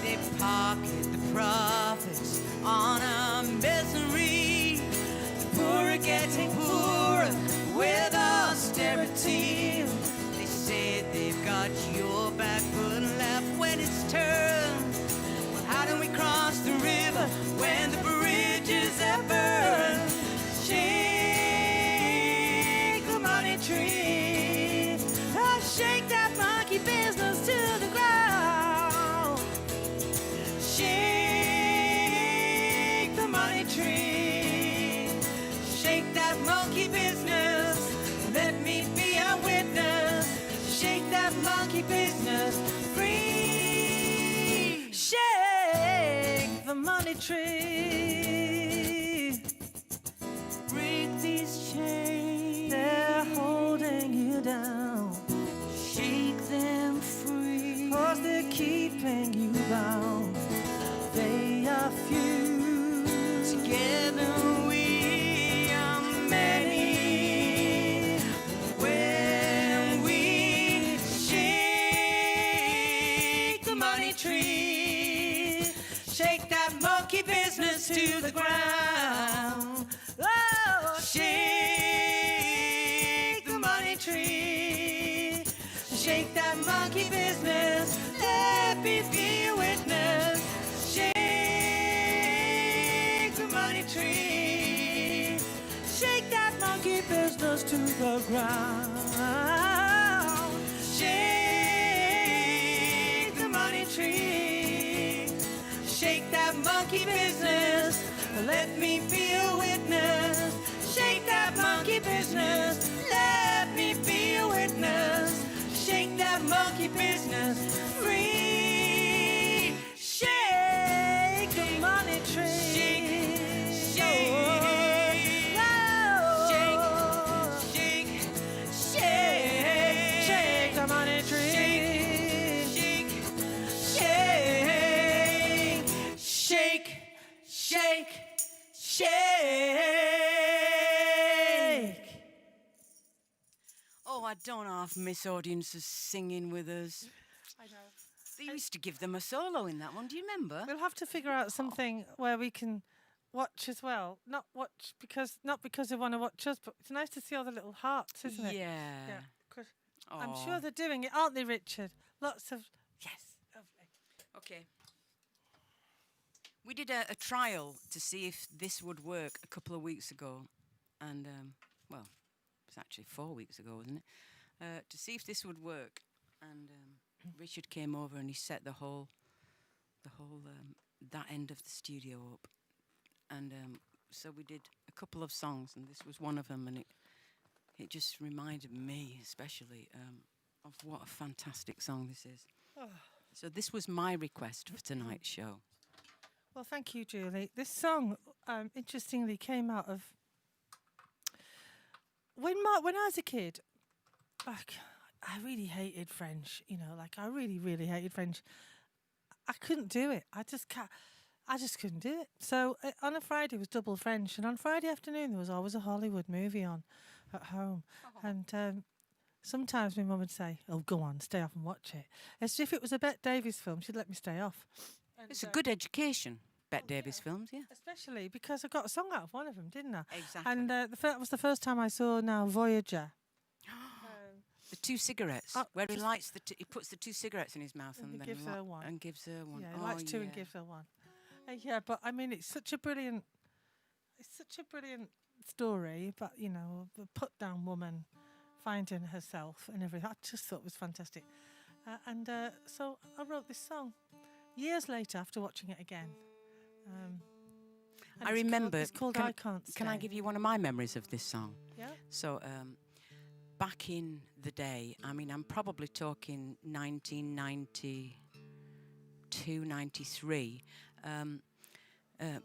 they pocket the profits on our misery. The poor are getting poorer with austerity. They say they've got your back, but laugh when it's turned. Well, how do we cross the river when the bridges have burned? Shake the money tree. Oh, shake that monkey business to the ground. Shake the money tree. Shake that monkey business. Let me be a witness. Shake that monkey business free. Shake the money tree. Break these chains. They're holding you down. Shake them free. 'Cause they're keeping you bound. They are few. Together we are many. When we shake the money tree, shake that monkey business to the ground. Oh, shake the money tree. Shake that monkey business. Let me be a witness. Shake the money tree. Shake that monkey monkey business to the ground. Shake the money tree. Shake that monkey business. Let me be a witness. Shake that monkey business. Let me be a witness. Shake that monkey business free. Shake the money tree. Shake, shake, shake, shake, shake, shake the money tree. Shake, shake, shake, shake, shake. Oh, I don't half miss audiences singing with us. I know. They used to give them a solo in that one. Do you remember? We'll have to figure out something where we can watch as well. Not because they want to watch us, but it's nice to see all the little hearts, isn't it? Yeah. 'Cause I'm Aw. sure they're doing it, aren't they, Richard? Lots of yes, lovely. Okay. We did a trial to see if this would work a couple of weeks ago, and well, it was actually 4 weeks ago, wasn't it? To see if this would work, and Richard came over and he set the whole that end of the studio up, and so we did a couple of songs, and this was one of them, and it just reminded me especially of what a fantastic song this is. So this was my request for tonight's show. Well, thank you, Julie. This song, interestingly, came out of when I was a kid. Like, I really hated French. You know, like I really, really hated French. I couldn't do it. I just couldn't do it. So on a Friday was double French, and on Friday afternoon there was always a Hollywood movie on at home, and sometimes my mum would say, "Oh, go on, stay off and watch it." As if it was a Bette Davis film, she'd let me stay off. And, It's a good education, Bette Davis films, yeah. especially because I got a song out of one of them, didn't I? Exactly. And that was the first time I saw now Voyager. The two cigarettes, where he lights he puts the two cigarettes in his mouth And and he then gives her one. and gives her one. Yeah, he Oh, likes two and yeah. gives her one. Yeah, but I mean, it's such a brilliant story. But you know, the put down woman finding herself and everything. I just thought it was fantastic. So I wrote this song years later after watching it again. And I remember. It's called I Can't Stay. Can I give you one of my memories of this song? Yeah. So, back in the day, I mean, I'm probably talking 1992, 93.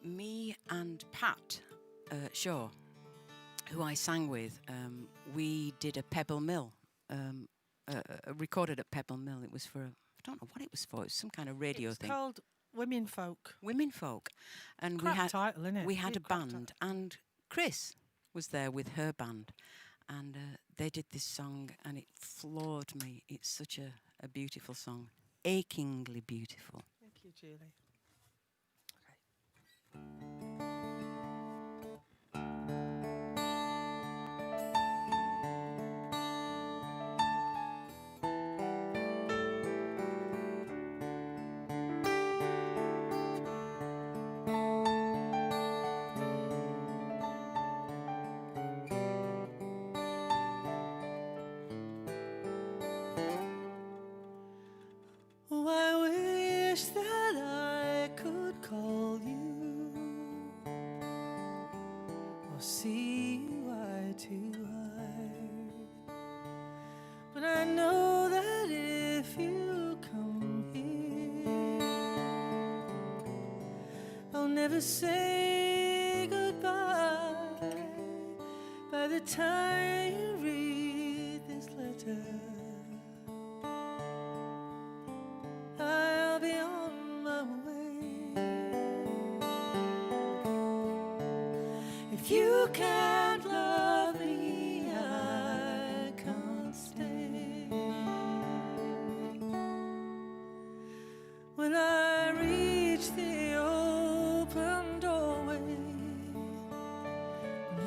Me and Pat Shaw, who I sang with, we did a Pebble Mill, recorded at Pebble Mill. It was for, I don't know what it was for. It was some kind of radio It's thing. called Women Folk. Women Folk. And Crap title, innit? we had Real a crap band, title. and Chris was there with her band, and they did this song, and it floored me. It's such a beautiful song, achingly beautiful. Thank you, Julie. Oh, I wish that I could call you or see you eye to eye. But I know that if you come here, I'll never say goodbye. By the time you read this letter, I'll be on my way. If you can't love me, I can't stay. When I reach the open doorway,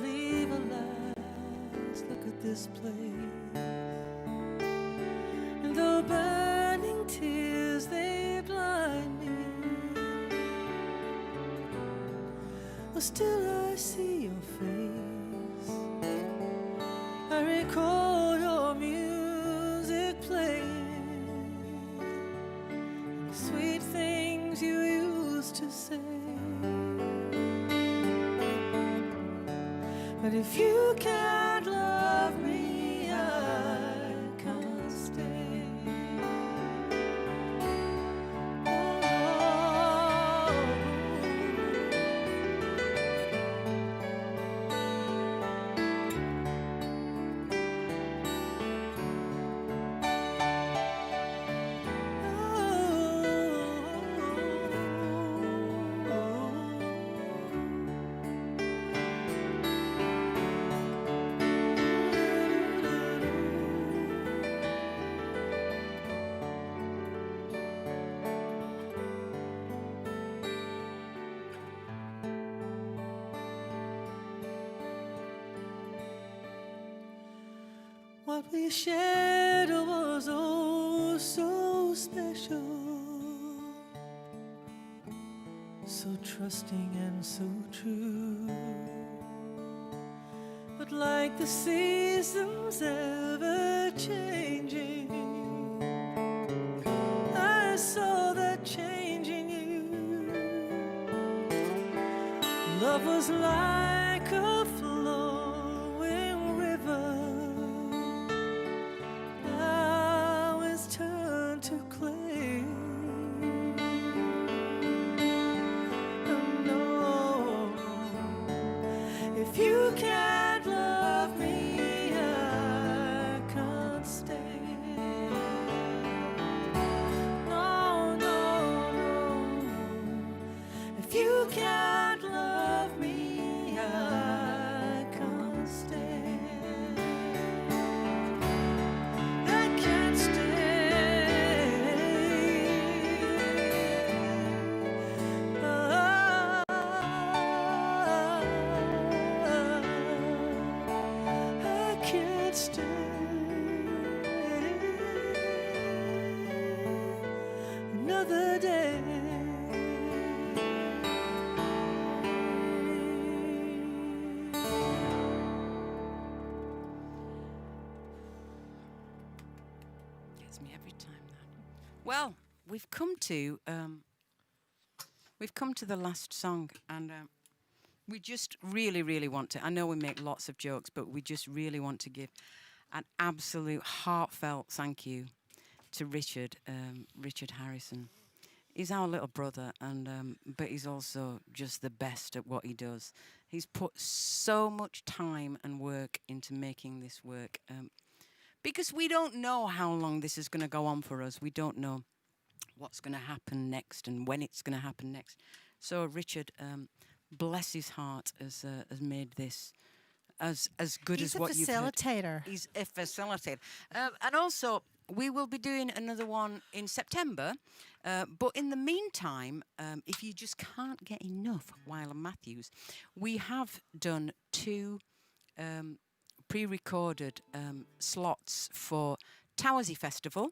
leave a last look at this place, and though burning tears they blind me, well, still I see your face. recall your music playing, the sweet things you used to say. But if you can't love me, I can't stay. What we shared was oh so special, so trusting and so true. But like the seasons ever changing, I saw that change in you. Love was like a flowing river, now it's turned to clay. No, if you can't love me, I can't stay. No, no, no. If you can't love me, I can't stay. I can't I can't stay another day. Gets me every time that. Well, we've come to the last song, and we just really want to. I know we make lots of jokes, but we just really want to give an absolute heartfelt thank you to Richard Harrison. He's our little brother, and but he's also just the best at what he does. He's put so much time and work into making this work, because we don't know how long this is going to go on for us. We don't know what's going to happen next and when it's going to happen next. So Richard, bless his heart, has made this as good as what you've heard. He's a facilitator. And also, we will be doing another one in September. But in the meantime, if you just can't get enough Wylam Matthews, we have done 2 pre-recorded slots for Towersey Festival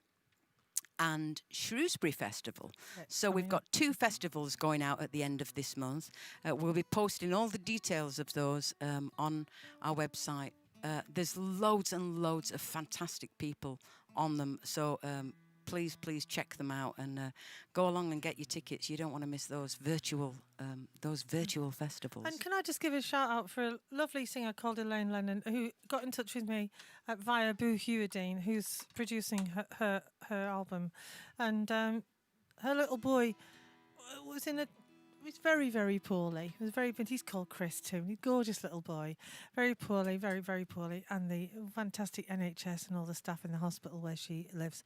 and Shrewsbury Festival. So we've got 2 festivals going out at the end of this month. We'll be posting all the details of those on our website. There's loads and loads of fantastic people on them. So please check them out and go along and get your tickets. You don't want to miss those virtual festivals. And can I just give a shout out for a lovely singer called Elaine Lennon, who got in touch with me via Boo Hewardine, who's producing her album, and her little boy was in a. He's very poorly. He was he's called Chris too. He's a gorgeous little boy. Very poorly, very poorly. And the fantastic NHS and all the staff in the hospital where she lives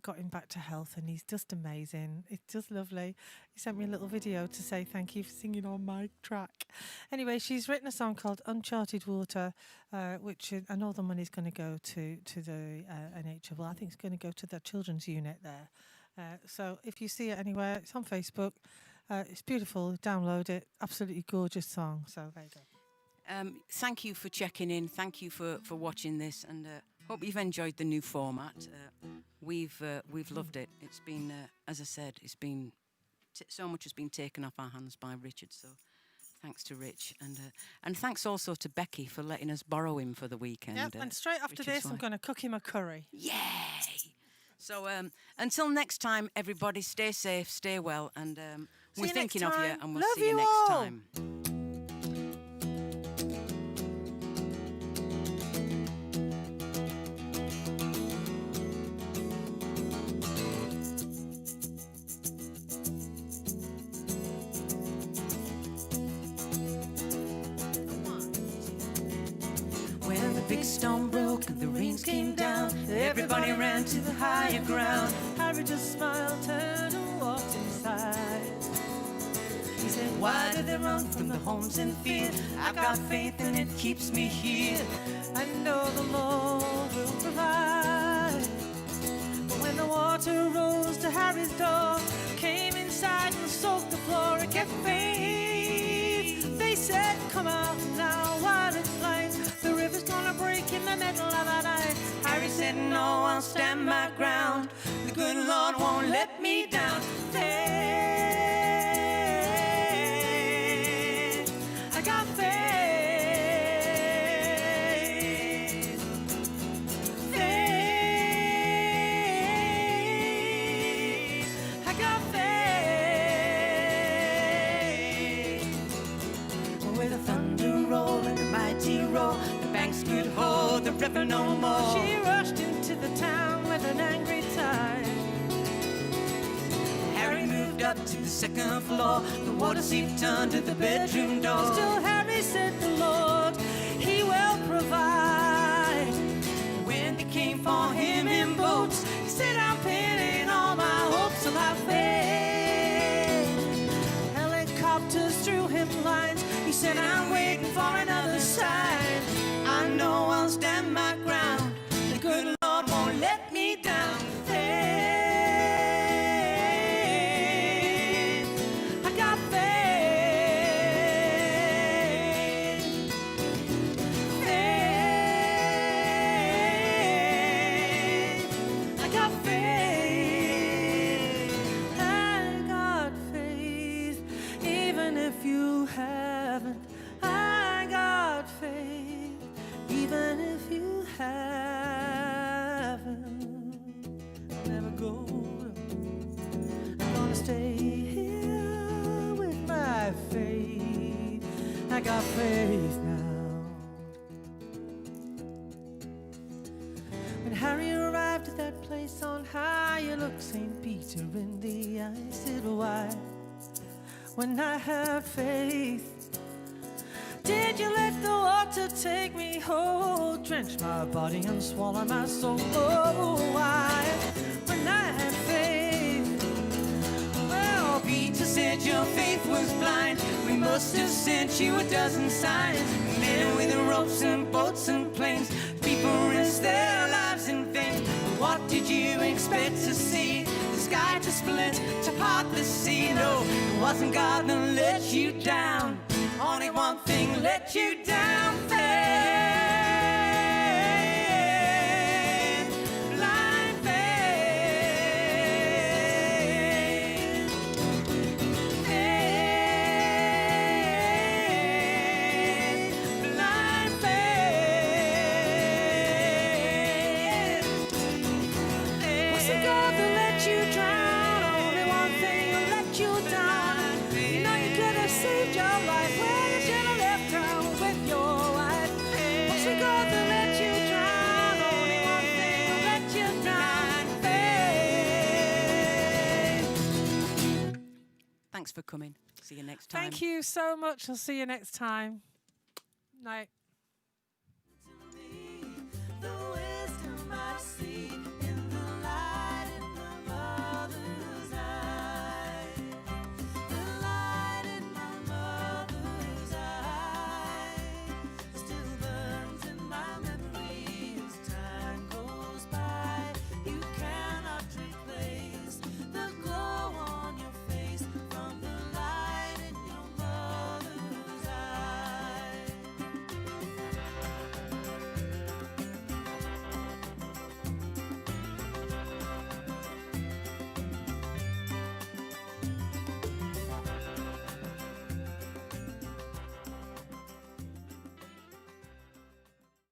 got him back to health, and he's just amazing. It's just lovely. He sent me a little video to say thank you for singing on my track. Anyway, she's written a song called Uncharted Water, which and all the money's going to go to the NHS. Well, I think it's going to go to the children's unit there. So if you see it anywhere, it's on Facebook. It's beautiful. Download it. Absolutely gorgeous song. So there you go. Thank you for checking in. Thank you for watching this, and hope you've enjoyed the new format. We've loved it. It's been, as I said, it's been so much has been taken off our hands by Richard. So Thanks to Rich, and thanks also to Becky for letting us borrow him for the weekend. Yep, and straight after Richard's this, I'm wife. going to cook him a curry. Yay! So until next time, everybody, stay safe, stay well, and we're you next thinking of you, time. and we'll Love see you you next all. time. When the big storm broke and the rains came down, everybody ran to the higher ground. Harry just smiled, turned and walked inside. He said, why did they run from the homes in fear? I've got faith and it keeps me here. I know the Lord will provide. But when the water rose to Harry's door, came inside and soaked the floor, it kept faith. They said, come out now while it's light. The river's gonna break in the middle of the night. Harry said, no, I'll stand my ground. The good Lord won't let me down. Faith, I got faith. Faith, I got faith. with a thunder roll and a mighty roar, the banks could hold the river no more. She rushed into the town with an angry tide. Harry moved up to the second floor. The water seeped under the bedroom door. Still Harry said the Lord, he will provide. When they came for him in boats, He said, I'm pinning all my hopes on my faith. Helicopters threw him lines. He said, I'm waiting for another sign. I know I'll stand my ground. The good Lord won't let me down. Faith, I got faith. Faith, I got faith. I got faith, even if you haven't. I got faith, even if you haven't. I'll never go. I'm gonna stay here with my faith. I got faith now. When Harry arrived at that place on high, you looked St. Peter in the eye. Said, why? When I have faith, did you let the water take me whole, drench my body and swallow my soul? Oh, why? When I had faith. Well, Peter said your faith was blind. We must have sent you a dozen signs. Men with ropes and boats and planes, people risk their lives in vain. What did you expect to see? The sky to split, to part the sea. No, it wasn't God that let you down. Only one thing let you down. Faith, blind faith. Faith, blind faith. What's the God that let you drown? Only one thing will let you down. You know you could have saved your life. Well, you should have left town with your wife. What's the God that let you drown? Only one thing will let you drown. Faith. Thanks for coming. See you next time. Thank you so much. I'll see you next time. Night. The wisdom I see.